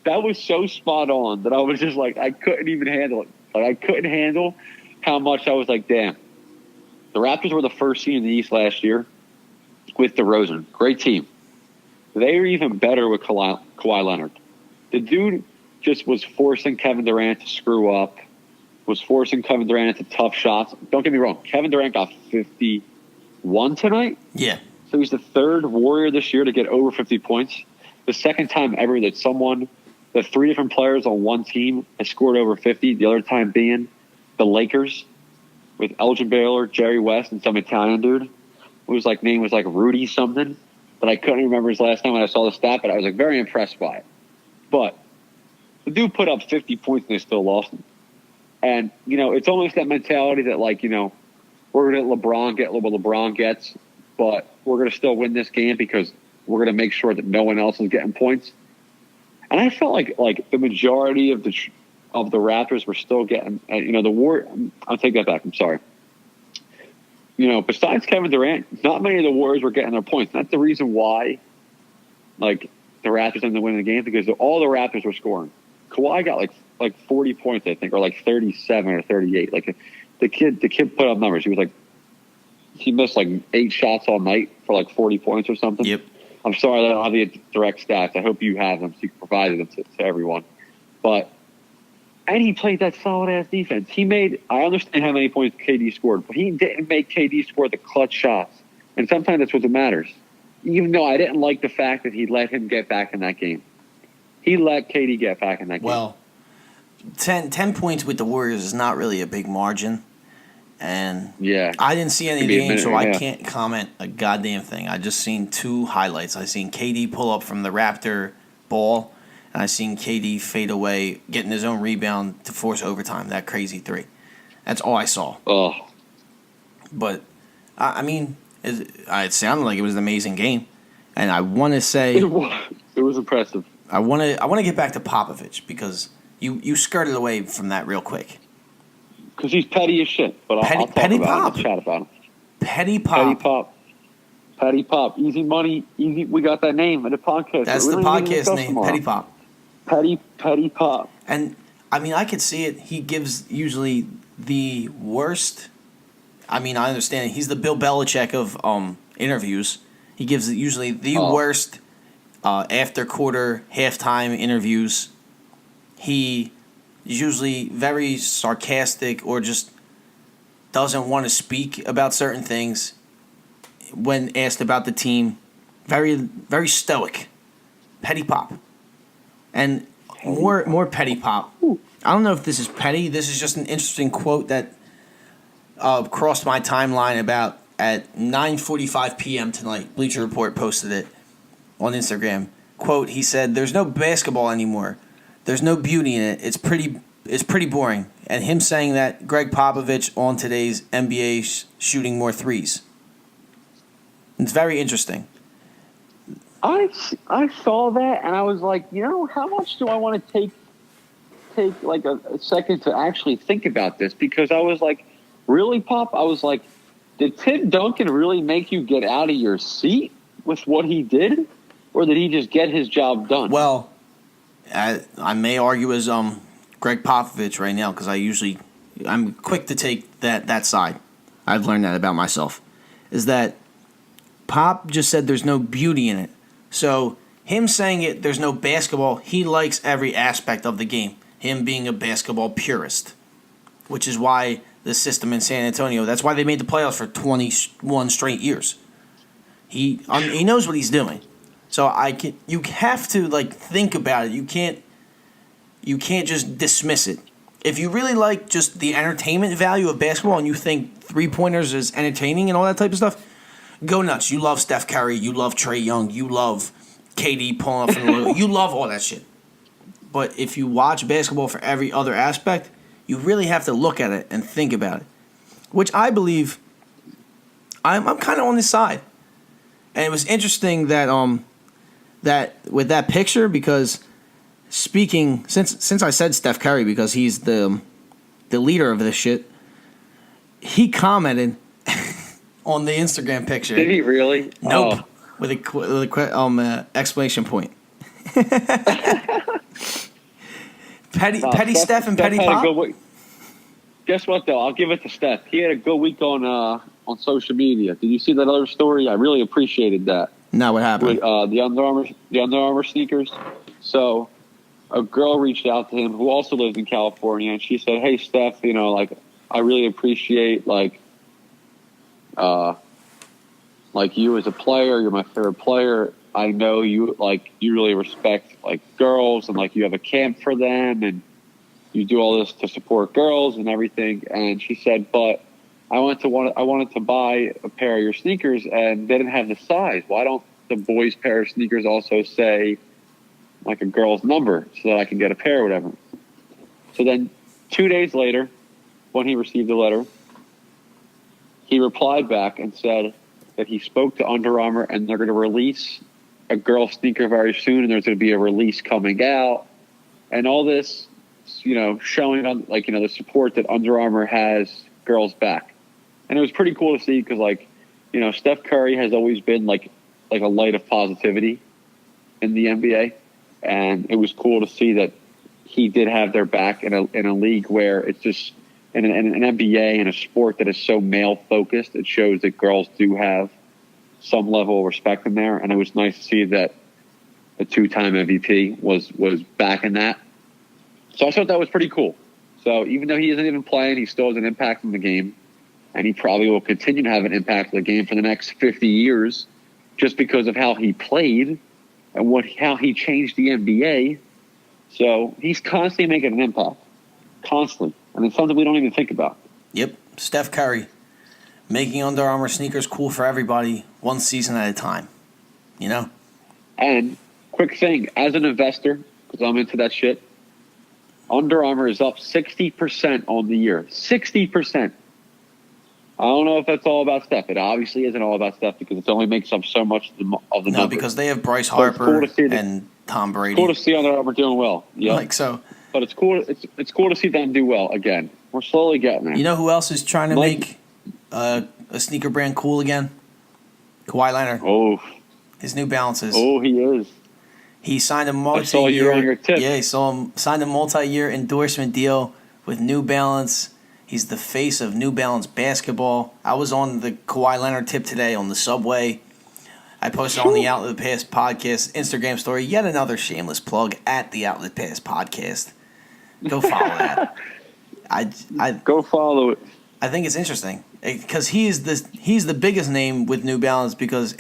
that was so spot on that I was just like, I couldn't even handle it. Like, I couldn't handle how much I was like, damn. The Raptors were the first seed in the East last year with DeRozan. Great team. They were even better with Kawhi Leonard. The dude just was forcing Kevin Durant to screw up, was forcing Kevin Durant into tough shots. Don't get me wrong. Kevin Durant got 51 tonight. Yeah. So he's the third Warrior this year to get over 50 points. The second time ever that the three different players on one team has scored over 50, the other time being the Lakers with Elgin Baylor, Jerry West, and some Italian dude whose name was Rudy something, but I couldn't remember his last name when I saw the stat, but I was very impressed by it. But the dude put up 50 points and they still lost him. And, it's almost that mentality that, we're going to let LeBron get what LeBron gets, but we're going to still win this game because we're going to make sure that no one else is getting points. And I felt like the majority of the Raptors were still getting, I'll take that back. I'm sorry. Besides Kevin Durant, not many of the Warriors were getting their points. That's the reason why, the Raptors ended up winning the game, because all the Raptors were scoring. Kawhi got like 40 points, I think, or 37 or 38. The kid put up numbers. He missed 8 shots all night for 40 points or something. Yep. I'm sorry I don't have the direct stats. I hope you have them so you can provide them to everyone. And he played that solid-ass defense. I understand how many points KD scored, but he didn't make KD score the clutch shots. And sometimes that's what matters. Even though I didn't like the fact that he let him get back in that game. He let KD get back in that game. Well, 10 points with the Warriors is not really a big margin. And yeah, I didn't see any of the game, so I yeah. can't comment a goddamn thing. I just seen 2 highlights. I seen KD pull up from the Raptor ball, and I seen KD fade away, getting his own rebound to force overtime, that crazy 3. That's all I saw. Oh. But, it sounded like it was an amazing game. And I want to say... It was impressive. I want to get back to Popovich, because you skirted away from that real quick. Because he's petty as shit. But I'll talk Petty about Pop. him and chat about him. Petty Pop. Petty Pop. Petty Pop. Easy money. Easy. We got that name in the podcast. That's the podcast name, Petty Pop. Petty Pop. And, I could see it. He gives usually the worst. I understand. He's the Bill Belichick of interviews. He gives usually the worst after quarter, halftime interviews. He is usually very sarcastic or just doesn't want to speak about certain things when asked about the team. Very, very stoic. Petty Pop. And more Petty Pop. I don't know if this is petty. This is just an interesting quote that crossed my timeline about at 9:45 p.m. tonight. Bleacher Report posted it on Instagram. Quote, he said, "There's no basketball anymore. There's no beauty in it. It's pretty boring." And him saying that, Gregg Popovich on today's NBA shooting more threes. It's very interesting. I saw that and I was like, how much do I want to take a second to actually think about this? Because I was like, really, Pop? I was like, did Tim Duncan really make you get out of your seat with what he did? Or did he just get his job done? Well, I may argue as Gregg Popovich right now, because I'm quick to take that side. I've learned that about myself. Is that Pop just said there's no beauty in it. So him saying it, there's no basketball, he likes every aspect of the game. Him being a basketball purist, which is why the system in San Antonio, that's why they made the playoffs for 21 straight years. He knows what he's doing. So you have to think about it. You can't just dismiss it. If you really like just the entertainment value of basketball and you think 3-pointers is entertaining and all that type of stuff, go nuts. You love Steph Curry. You love Trae Young. You love KD pulling up from the logo. You love all that shit. But if you watch basketball for every other aspect, you really have to look at it and think about it. Which I believe I'm kind of on this side. And it was interesting that that with that picture, because speaking, since I said Steph Curry because he's the leader of this shit, he commented on the Instagram picture. Did he really? Nope. Oh. With a exclamation point. Petty Steph and Petty Pop. Guess what though? I'll give it to Steph. He had a good week on social media. Did you see that other story? I really appreciated that. No, what happened? With the Under Armour sneakers. So a girl reached out to him who also lives in California, and she said, "Hey Steph, I really appreciate like you as a player. You're my favorite player. I know you really respect like girls and like you have a camp for them and you do all this to support girls and everything." And she said, "But I wanted to buy a pair of your sneakers and they didn't have the size. Why don't the boys' pair of sneakers also say like a girl's number so that I can get a pair or whatever?" So then 2 days later, when he received the letter, he replied back and said that he spoke to Under Armour and they're going to release a girl sneaker very soon, and there's going to be a release coming out, and all this, showing on the support that Under Armour has girls back. And it was pretty cool to see because Steph Curry has always been like a light of positivity in the NBA, and it was cool to see that he did have their back in a league where it's just in an NBA and a sport that is so male focused. It shows that girls do have some level of respect in there, and it was nice to see that a 2-time MVP was back in that. So I thought that was pretty cool. So even though he isn't even playing, he still has an impact in the game, and he probably will continue to have an impact in the game for the next 50 years just because of how he played and how he changed the NBA. So he's constantly making an impact. Constantly. And it's something we don't even think about. Yep. Steph Curry. Making Under Armour sneakers cool for everybody, one season at a time. And quick thing, as an investor, because I'm into that shit, Under Armour is up 60% on the year. 60%. I don't know if that's all about Steph. It obviously isn't all about Steph because it only makes up so much of the numbers. No, because they have Bryce Harper and Tom Brady. It's cool to see Under Armour doing well. Yeah. So. But it's cool. It's cool to see them do well again. We're slowly getting there. You know who else is trying to make a sneaker brand cool again? Kawhi Leonard. Oh, his New Balances. Oh, he is. He signed a multi-year. I saw you on your tip. Yeah, signed a multi-year endorsement deal with New Balance. He's the face of New Balance basketball. I was on the Kawhi Leonard tip today on the subway. I posted on the Outlet Pass podcast Instagram story. Yet another shameless plug at the Outlet Pass podcast. Go follow that. I go follow it. I think it's interesting because he's the biggest name with New Balance because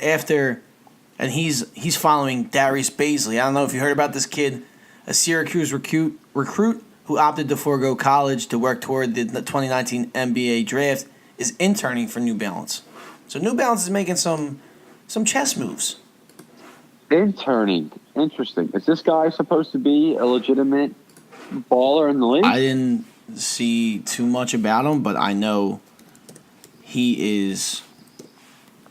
he's following Darius Baisley. I don't know if you heard about this kid, a Syracuse recruit who opted to forego college to work toward the 2019 NBA draft is interning for New Balance. So New Balance is making some chess moves. Interning. Interesting. Is this guy supposed to be a legitimate baller in the league? I didn't see too much about him, but I know he is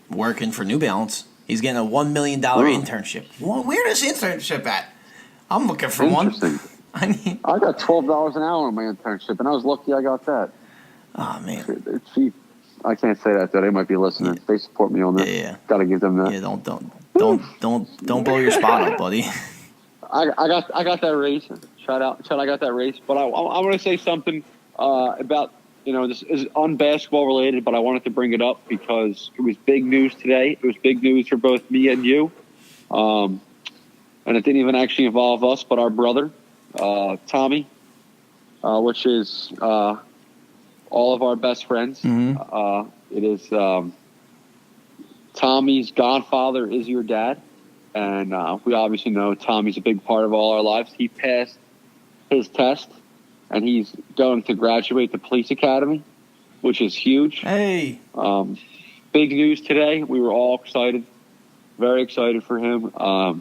working for New Balance. He's getting a $1 million internship. Where is internship at? I'm looking for one. I got $12 an hour on my internship, and I was lucky I got that. Oh man. I can't say that though. They might be listening. Yeah. They support me on this. Yeah. Got to give them that. Yeah, don't blow your spot up, buddy. I got that raise. Shout out! I got that raise. But I want to say something about this is unbasketball related, but I wanted to bring it up because it was big news today. It was big news for both me and you, and it didn't even actually involve us, but our brother, Tommy, which is all of our best friends. Mm-hmm. It is Tommy's godfather is your dad. And we obviously know Tommy's a big part of all our lives. He passed his test, and he's going to graduate the police academy, which is huge. Hey. Big news today. We were all excited, very excited for him. I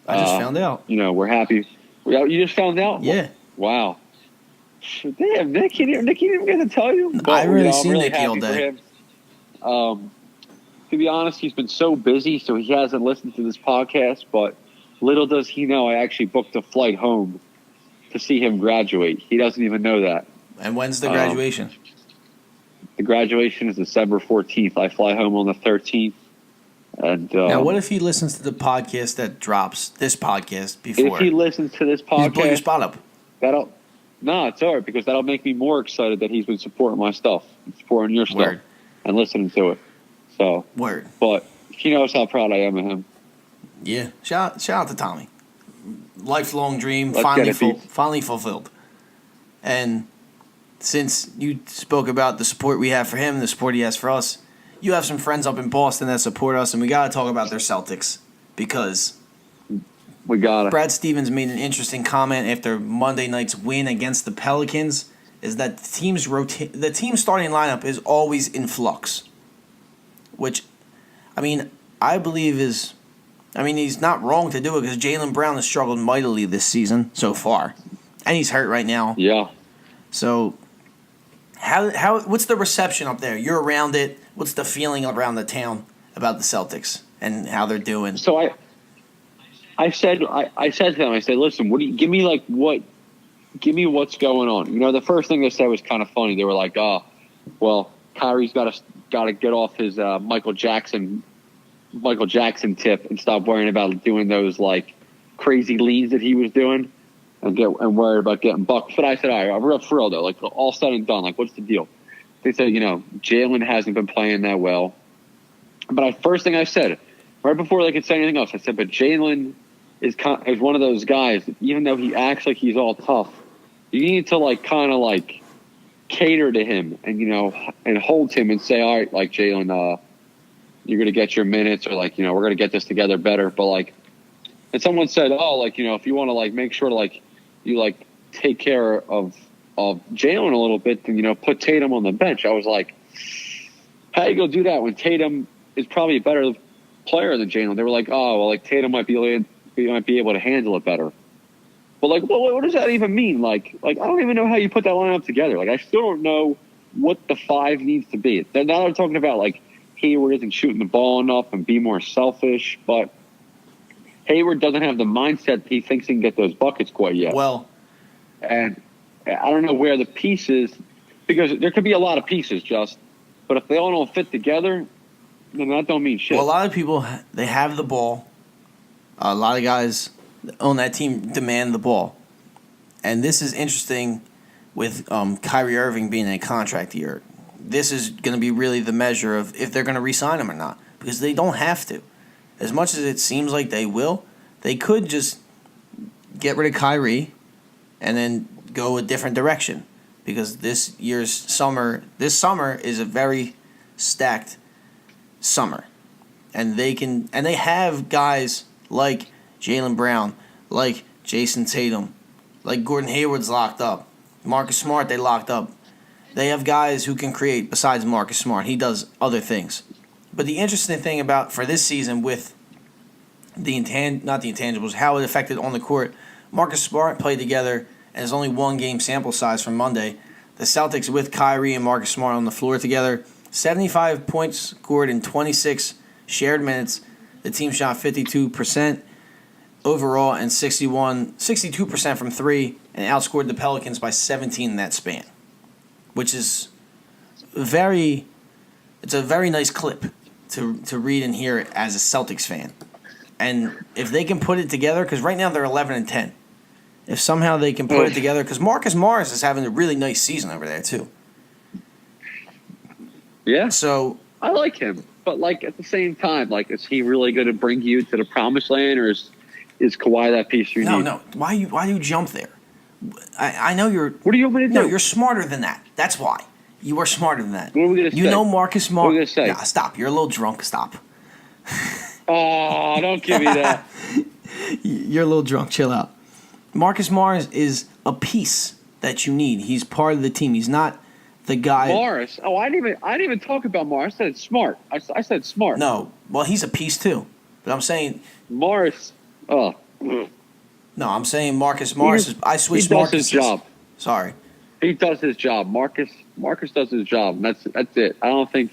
just found out. We're happy. You just found out? Yeah. Wow. Damn, Nick, he didn't get to tell you? But, I really seen Nick all day. To be honest, he's been so busy, so he hasn't listened to this podcast. But Little does he know, I actually booked a flight home to see him graduate. He doesn't even know that. And when's the graduation? The graduation is December 14th. I fly home on the 13th. And now, what if he listens to the podcast that drops this podcast before? If he listens to this podcast, he's blow your spot up. No, it's all right, because that'll make me more excited that he's been supporting my stuff, and supporting your stuff, and listening to it. So, but he knows how proud I am of him. Yeah, shout out to Tommy. Lifelong dream finally fulfilled. And since you spoke about the support we have for him, the support he has for us, you have some friends up in Boston that support us, and we got to talk about their Celtics because we got it. Brad Stevens made an interesting comment after Monday night's win against the Pelicans. Is that the team's starting lineup is always in flux, which, I believe is. He's not wrong to do it because Jaylen Brown has struggled mightily this season so far, and he's hurt right now. Yeah. So, what's the reception up there? You're around it. What's the feeling around the town about the Celtics and how they're doing? So I said to them, I said, listen, give me what's going on. The first thing they said was kind of funny. They were like, oh, well, Kyrie's got to get off his Michael Jackson tip and stop worrying about doing those like crazy leans that he was doing and worried about getting buckets. But I said, all right, for real though, like all said and done, like what's the deal? They said, Jaylen hasn't been playing that well. But first thing I said, right before they could say anything else, I said, but Jaylen is one of those guys, even though he acts like he's all tough, you need to kind of cater to him and, and hold him and say, all right, like Jaylen, you're going to get your minutes, or we're going to get this together better. But and someone said, oh, if you want to make sure to you take care of Jaylen a little bit, then put Tatum on the bench. I was like, how you go do that when Tatum is probably a better player than Jaylen? They were like, oh, well, Tatum might be able to handle it better. But what does that even mean? I don't even know how you put that lineup together. I still don't know what the five needs to be. Now they're talking about Hayward isn't shooting the ball enough and be more selfish, but Hayward doesn't have the mindset that he thinks he can get those buckets quite yet. Well, and I don't know where the pieces, because there could be a lot of pieces, but if they all don't fit together, then that don't mean shit. Well, a lot of people, they have the ball. A lot of guys on that team demand the ball. And this is interesting with Kyrie Irving being in a contract year. This is going to be really the measure of if they're going to re-sign him or not, because they don't have to. As much as it seems like they will, they could just get rid of Kyrie and then go a different direction, because this summer is a very stacked summer, and they have guys like Jaylen Brown, like Jason Tatum, like Gordon Hayward's locked up, Marcus Smart they locked up. They have guys who can create besides Marcus Smart. He does other things. But the interesting thing for this season with not the intangibles, how it affected on the court, Marcus Smart played together, and there's only one game sample size from Monday. The Celtics with Kyrie and Marcus Smart on the floor together, 75 points scored in 26 shared minutes. The team shot 52% overall and 62% from three, and outscored the Pelicans by 17 in that span, which is a very nice clip to read and hear as a Celtics fan. And if they can put it together, because right now they're 11-10. If somehow they can put it together, because Marcus Morris is having a really nice season over there too. Yeah. So I like him, but at the same time, is he really going to bring you to the promised land, or is Kawhi that piece you need? No. Why you jump there? I know you're. What do you want me to do? No, you're smarter than that. That's why. You are smarter than that. What are we going to say? You know Marcus Smart. What are we going to say? Nah, stop. You're a little drunk. Stop. Oh, don't give me that. You're a little drunk. Chill out. Marcus Morris is a piece that you need. He's part of the team. He's not the guy. Morris? Oh, I didn't even talk about Morris. I said smart. I said smart. No. Well, he's a piece too. But I'm saying Morris. Oh. No, I'm saying Marcus Morris. I switched Marcus. He does his job. Sorry. He does his job. Marcus does his job. And that's it. I don't think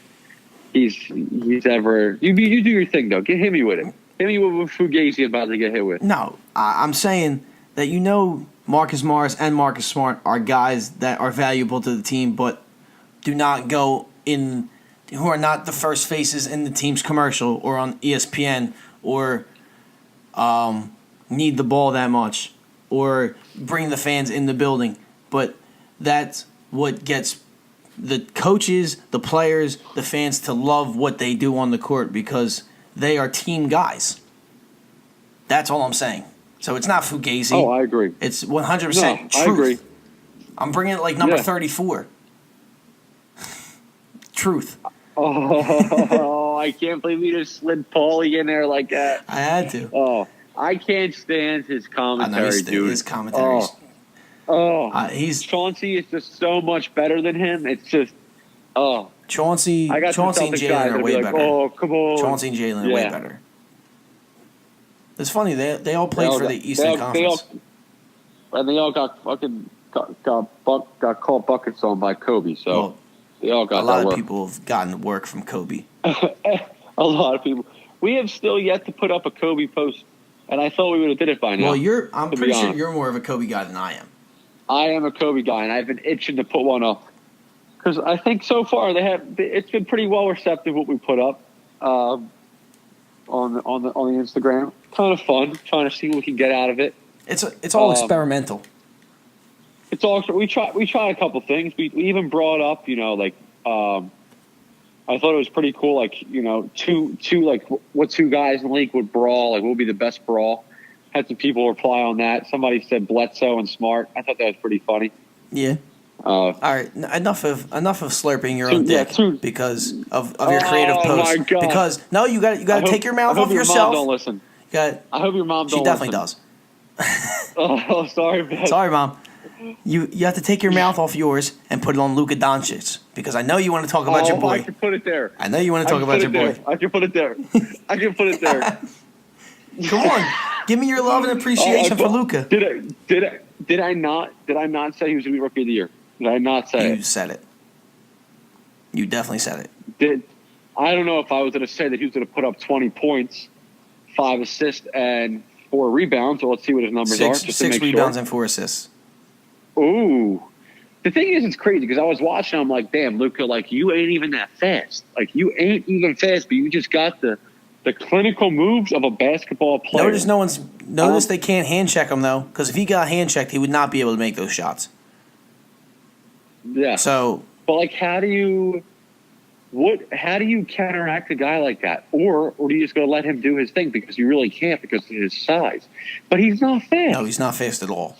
he's ever. You do your thing though. Hit me with it. Hit me with what Fugazi about to get hit with. No, I'm saying that Marcus Morris and Marcus Smart are guys that are valuable to the team, but do not go in, who are not the first faces in the team's commercial or on ESPN or need the ball that much or bring the fans in the building. But that's what gets the coaches, the players, the fans to love what they do on the court because they are team guys. That's all I'm saying. So it's not Fugazi. Oh, I agree. It's 100% truth. I agree. I'm bringing it like number 34. Truth. Oh, I can't believe you just slid Paulie in there like that. I had to. Oh, I can't stand his commentary, dude. His commentary. He's Chauncey is just so much better than him. It's just, Chauncey and Jalen are way better. Oh, come on. Chauncey and Jalen are way better. It's funny, they all played for the Eastern Conference. They all got fucking got called buckets on by Kobe, so well, they all got a lot of work. People have gotten work from Kobe. A lot of people. We have still yet to put up a Kobe post, and I thought we would have did it by now. Well, I'm pretty sure you're more of a Kobe guy than I am. I am a Kobe guy, and I've been itching to put one up because I think so far it's been pretty well receptive what we put up on the Instagram. Kind of fun, trying to see what we can get out of it. It's all experimental. It's all we tried a couple things. We even brought up, I thought it was pretty cool, two what two guys in the league would brawl, like what would be the best brawl. Had some people reply on that. Somebody said Bledsoe and Smart. I thought that was pretty funny. Yeah. All right, enough of slurping your own dick because of your creative post. My God. Because no, you got to take your mouth off yourself. I hope your mom don't listen. I hope your mom don't listen. She definitely does. Oh, sorry, man. Sorry, Mom. You have to take your mouth off yours and put it on Luka Doncic because I know you want to talk about your boy. I can put it there. I know you want to talk about your boy. I can put it there. I can put it there. Come on, give me your love and appreciation for Luka. Did I not say he was going to be Rookie of the Year? Did I not say it? You said it. You definitely said it. I don't know if I was going to say that he was going to put up 20 points, 5 assists, and 4 rebounds. So let's see what his numbers are. Just 6 rebounds and 4 assists. Ooh. The thing is, it's crazy because I was watching. I'm like, damn, Luka, you ain't even that fast. You ain't even fast, but you just got the clinical moves of a basketball player. Notice they can't hand check him though, because if he got hand checked, he would not be able to make those shots. Yeah. So, but how do you counteract a guy like that, or do you just go let him do his thing because you really can't because of his size? But he's not fast. No, he's not fast at all.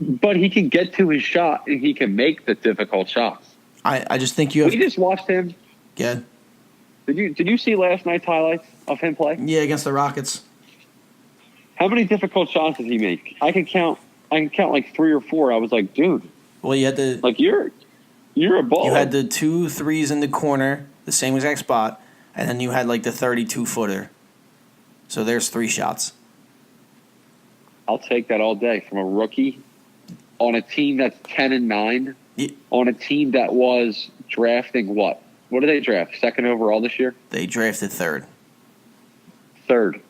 But he can get to his shot and he can make the difficult shots. I just think you have. We just watched him. Yeah. Did you see last night's highlights of him play? Yeah, against the Rockets. How many difficult shots did he make? I can count 3 or 4. I was like, dude. Well, you had the you're a baller. You had the 2 threes in the corner, the same exact spot, and then you had the 32-footer. So there's 3 shots. I'll take that all day from a rookie on a team that's 10-9, on a team that was drafting what? What did they draft? 2nd overall this year? They drafted 3rd. 3rd.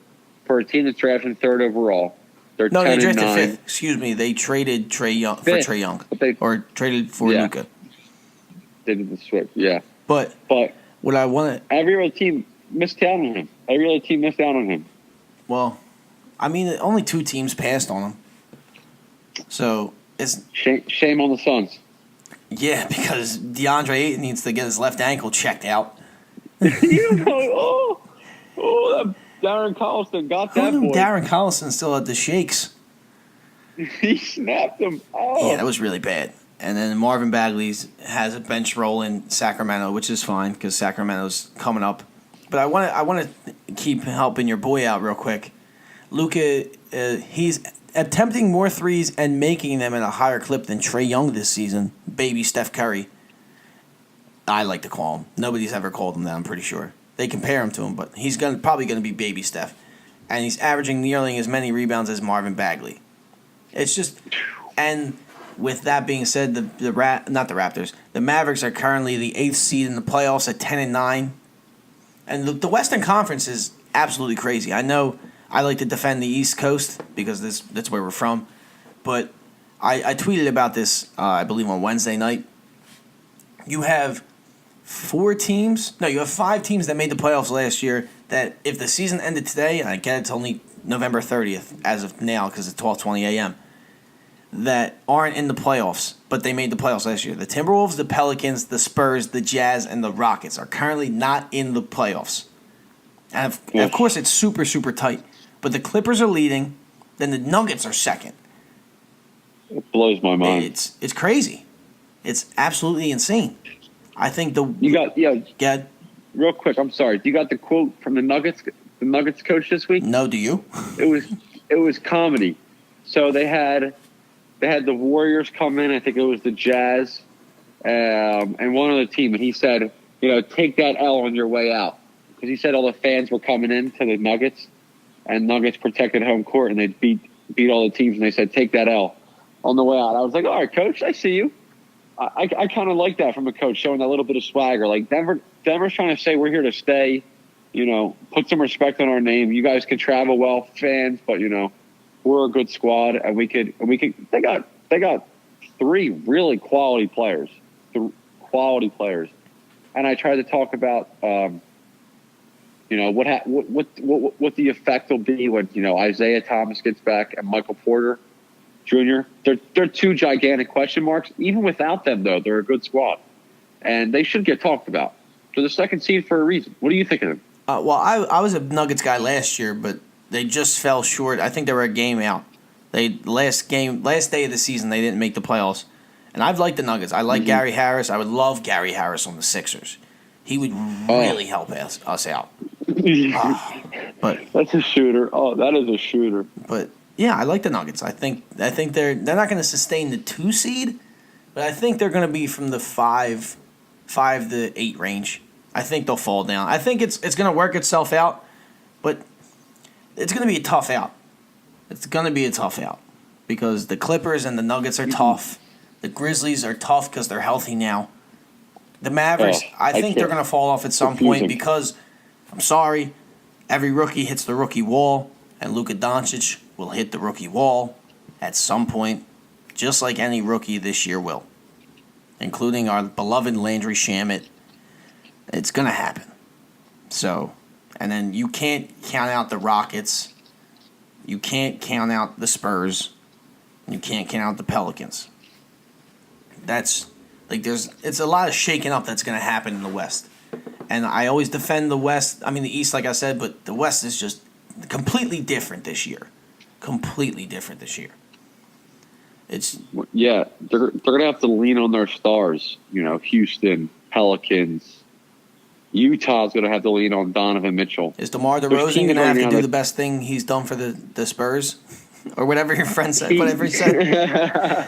For a team that's drafting 3rd overall, they're 10-9. No, they drafted 5th. Excuse me, they traded Trae Young for Trae Young, or traded for Luka. They did the switch, yeah. But what I want to every other team missed out on him. Well, I mean, only 2 teams passed on him. So it's shame on the Suns. Yeah, because DeAndre Ayton needs to get his left ankle checked out. That Darren Collison got that Who knew boy. Darren Collison still had the shakes? He snapped him. Oh. Yeah, that was really bad. And then Marvin Bagley has a bench role in Sacramento, which is fine because Sacramento's coming up. But I want to keep helping your boy out real quick. Luka, he's attempting more threes and making them at a higher clip than Trae Young this season. Baby Steph Curry. I like to call him. Nobody's ever called him that, I'm pretty sure. They compare him to him, but he's probably going to be Baby Steph. And he's averaging nearly as many rebounds as Marvin Bagley. It's just... And with that being said, the Mavericks are currently the 8th seed in the playoffs at 10-9. And the Western Conference is absolutely crazy. I know I like to defend the East Coast because that's where we're from, but I tweeted about this, I believe, on Wednesday night. You have 5 teams that made the playoffs last year that if the season ended today, and I get it's only November 30th as of now because it's 12:20 a.m., that aren't in the playoffs, but they made the playoffs last year. The Timberwolves, the Pelicans, the Spurs, the Jazz, and the Rockets are currently not in the playoffs. And of course, it's super, super tight. But the Clippers are leading, then the Nuggets are second. It blows my mind. It's crazy. It's absolutely insane. I think Get real quick. I'm sorry. You got the quote from the Nuggets coach this week? No, do you? It was comedy. So they had the Warriors come in. I think it was the Jazz, and one other team. And he said, take that L on your way out, because he said all the fans were coming in to the Nuggets, and Nuggets protected home court, and they beat all the teams. And they said, take that L on the way out. I was like, all right, coach, I see you. I kind of like that from a coach, showing that little bit of swagger. Like Denver's trying to say we're here to stay. Put some respect on our name. You guys can travel well, fans, but we're a good squad, and we could. They got 3 really quality players, and I tried to talk about what the effect will be when Isaiah Thomas gets back and Michael Porter Jr. They're 2 gigantic question marks. Even without them, though, they're a good squad, and they should get talked about. They're the second seed for a reason. What do you think of them? Well, I was a Nuggets guy last year, but they just fell short. I think they were a game out. Last day of the season, they didn't make the playoffs. And I've liked the Nuggets. I like Gary Harris. I would love Gary Harris on the Sixers. He would really help us out. But that's a shooter. Oh, that is a shooter. But yeah, I like the Nuggets. I think they're not going to sustain the 2 seed, but I think they're going to be from the 5 to 8 range. I think they'll fall down. I think it's going to work itself out, but it's going to be a tough out. It's going to be a tough out because the Clippers and the Nuggets are tough. The Grizzlies are tough because they're healthy now. The Mavericks, I think they're going to fall off at some point because, I'm sorry, every rookie hits the rookie wall, and Luka Doncic will hit the rookie wall at some point, just like any rookie this year will, including our beloved Landry Shamet. It's going to happen. So, and then you can't count out the Rockets. You can't count out the Spurs. You can't count out the Pelicans. It's a lot of shaking up that's going to happen in the West. And I always defend the West. I mean, the East, like I said, but the West is just completely different this year. Completely different this year. They're going to have to lean on their stars. Houston, Pelicans. Utah's going to have to lean on Donovan Mitchell. Is DeMar DeRozan going to have to do the best thing he's done for the Spurs? Or whatever your friend said, whatever he said?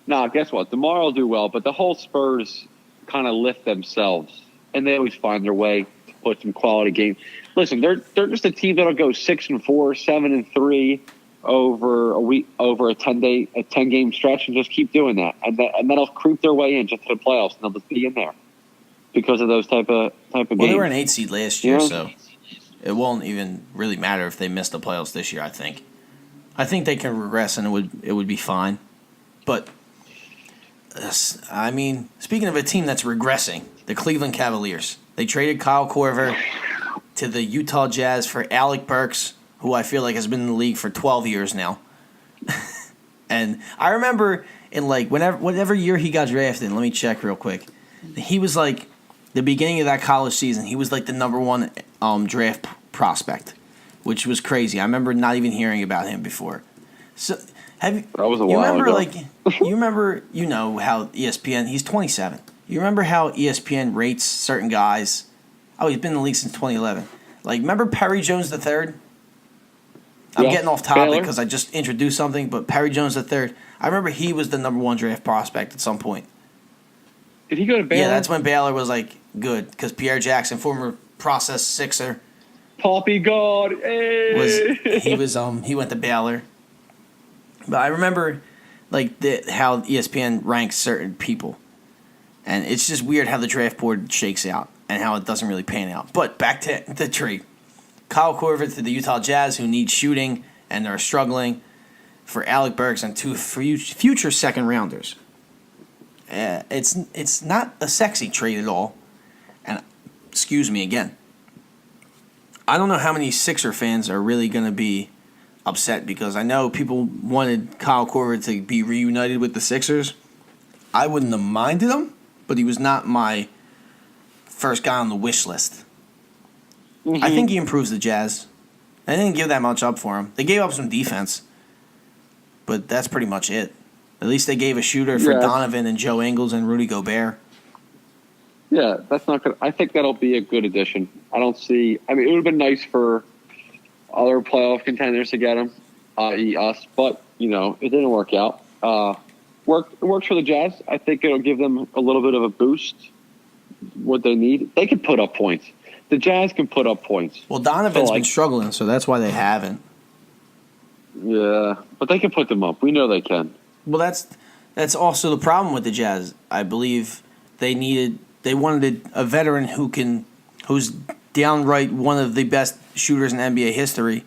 Nah, guess what? DeMar will do well, but the whole Spurs kind of lift themselves, and they always find their way to put some quality game. Listen, they're just a team that'll go 6-4, 7-3 over a week, over a 10-game stretch, and just keep doing that, and that'll creep their way in just to the playoffs, and they'll just be in there because of those type of games. Well, they were an 8 seed last year, so it won't even really matter if they miss the playoffs this year. I think they can regress, and it would be fine. But I mean, speaking of a team that's regressing, the Cleveland Cavaliers. They traded Kyle Korver to the Utah Jazz for Alec Burks, who I feel like has been in the league for 12 years now. And I remember in whatever year he got drafted, let me check real quick. He was like the beginning of that college season, he was like the number 1 draft prospect, which was crazy. I remember not even hearing about him before. So that was a while ago. You know how ESPN, he's 27. You remember how ESPN rates certain guys? Oh, he's been in the league since 2011. Like, remember Perry Jones III? I'm getting off topic because I just introduced something, but Perry Jones III, I remember he was the number 1 draft prospect at some point. Did he go to Baylor? Yeah, that's when Baylor was, good, because Pierre Jackson, former process Sixer. Poppy God, hey! He went to Baylor. But I remember, how ESPN ranks certain people. And it's just weird how the draft board shakes out and how it doesn't really pan out. But back to the trade. Kyle Korver to the Utah Jazz, who need shooting and are struggling, for Alec Burks and 2 future second rounders. It's not a sexy trade at all. And excuse me again. I don't know how many Sixer fans are really going to be upset, because I know people wanted Kyle Korver to be reunited with the Sixers. I wouldn't have minded him, but he was not my first guy on the wish list. Mm-hmm. I think he improves the Jazz. I didn't give that much up for him. They gave up some defense, but that's pretty much it. At least they gave a shooter for Donovan and Joe Ingles and Rudy Gobert. Yeah, that's not good. I think that'll be a good addition. I mean, it would have been nice for other playoff contenders to get him, i.e. us, but, it didn't work out. It works for the Jazz. I think it'll give them a little bit of a boost, what they need. They can put up points. The Jazz can put up points. Well, Donovan's been struggling, so that's why they haven't. Yeah, but they can put them up. We know they can. Well, that's also the problem with the Jazz. I believe they wanted a veteran who's downright one of the best shooters in NBA history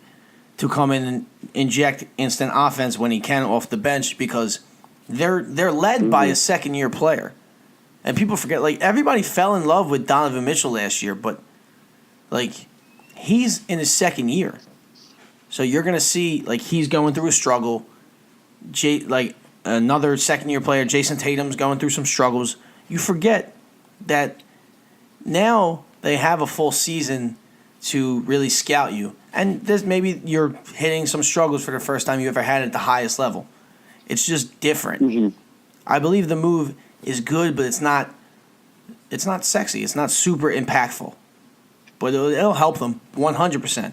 to come in and inject instant offense when he can off the bench, because they're led by a second-year player. And people forget, everybody fell in love with Donovan Mitchell last year, but he's in his second year. So you're going to see, he's going through a struggle. Another second-year player, Jason Tatum's going through some struggles. You forget that now they have a full season to really scout you. And maybe you're hitting some struggles for the first time you ever had at the highest level. It's just different. Mm-hmm. I believe the move is good, but it's not sexy. It's not super impactful. But it'll help them 100%.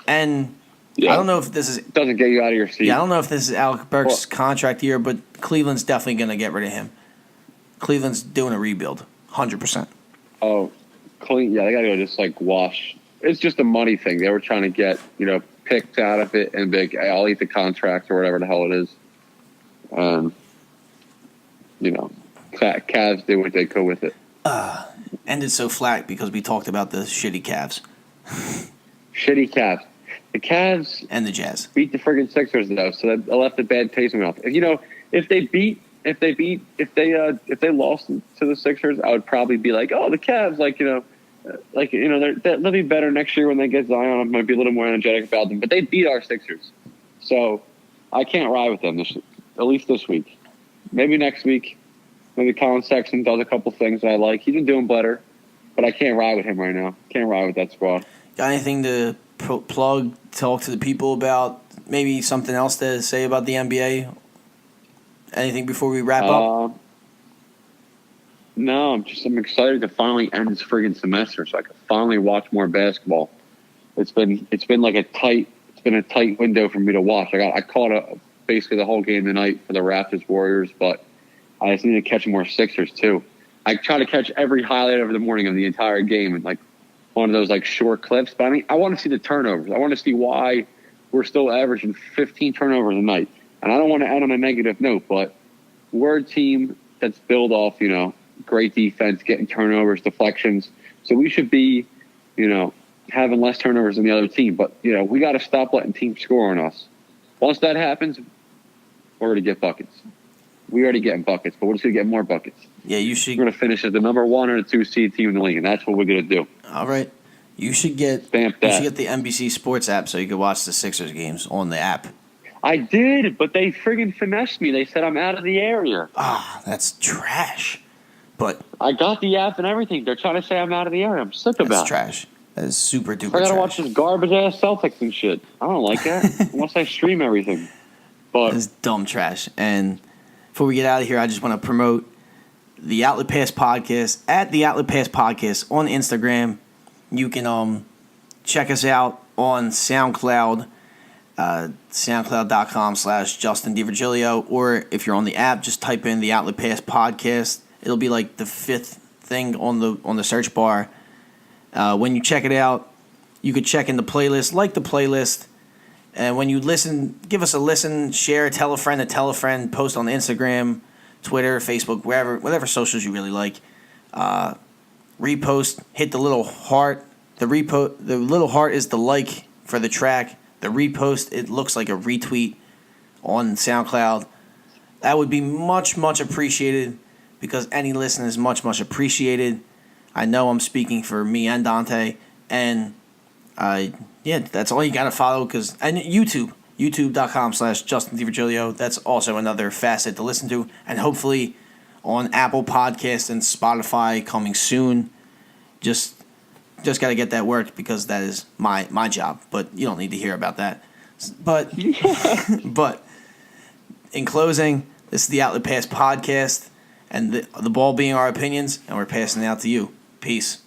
And I don't know if this is... doesn't get you out of your seat. Yeah, I don't know if this is Alec Burks' contract year, but Cleveland's definitely going to get rid of him. Cleveland's doing a rebuild, 100%. Oh, they got to go just wash. It's just a money thing. They were trying to get, picked out of it and be like, hey, I'll eat the contract or whatever the hell it is. Cavs did what they could with it. Ended so flat because we talked about the shitty Cavs. Shitty Cavs. The Cavs and the Jazz beat the friggin' Sixers though, so that left a bad taste in my mouth. If they lost to the Sixers, I would probably be like, oh, the Cavs, they'll be better next year when they get Zion. I might be a little more energetic about them, but they beat our Sixers, so I can't ride with them at least this week. Maybe next week. Maybe Colin Sexton does a couple things that I like. He's been doing better, but I can't ride with him right now. Can't ride with that squad. Got anything to plug, talk to the people about? Maybe something else to say about the NBA? Anything before we wrap up? No, I'm excited to finally end this friggin' semester so I can finally watch more basketball. It's been a tight window for me to watch. I caught basically the whole game tonight for the Raptors Warriors, but I just need to catch more Sixers too. I try to catch every highlight over the morning of the entire game and one of those short clips. But I want to see the turnovers. I want to see why we're still averaging 15 turnovers a night. And I don't want to end on a negative note, but we're a team that's built off, great defense, getting turnovers, deflections. So we should be, having less turnovers than the other team. But, we got to stop letting teams score on us. Once that happens, we're going to get buckets. We already getting buckets, but we're just going to get more buckets. Yeah, you should. We're going to finish as the number 1 or 2 seed team in the league, and that's what we're going to do. All right. You should get the NBC Sports app so you can watch the Sixers games on the app. I did, but they friggin' finessed me. They said I'm out of the area. That's trash. But I got the app and everything. They're trying to say I'm out of the area. I'm sick of that. That's trash. That is super duper trash. I got to watch this garbage-ass Celtics and shit. I don't like that unless I stream everything. But it's dumb trash. And before we get out of here, I just want to promote the Outlet Pass Podcast at the Outlet Pass Podcast on Instagram. You can check us out on SoundCloud, soundcloud.com/Justin DiVirgilio, or if you're on the app, just type in the Outlet Pass Podcast. It'll be the 5th thing on the search bar. When you check it out, you could check in the playlist, the playlist. And when you listen, give us a listen, share, tell a friend to tell a friend, post on Instagram, Twitter, Facebook, whatever socials you really like. Repost, hit the little heart The little heart is the like for the track. The repost, it looks like a retweet on SoundCloud. That would be much, much appreciated because any listen is much, much appreciated. I know I'm speaking for me and Dante. And, that's all you got to follow. And YouTube, youtube.com/Justin DiVirgilio. That's also another facet to listen to. And hopefully on Apple Podcasts and Spotify coming soon. Just got to get that worked because that is my job. But you don't need to hear about that. But in closing, this is the Outlet Pass podcast, and the ball being our opinions, and we're passing it out to you. Peace.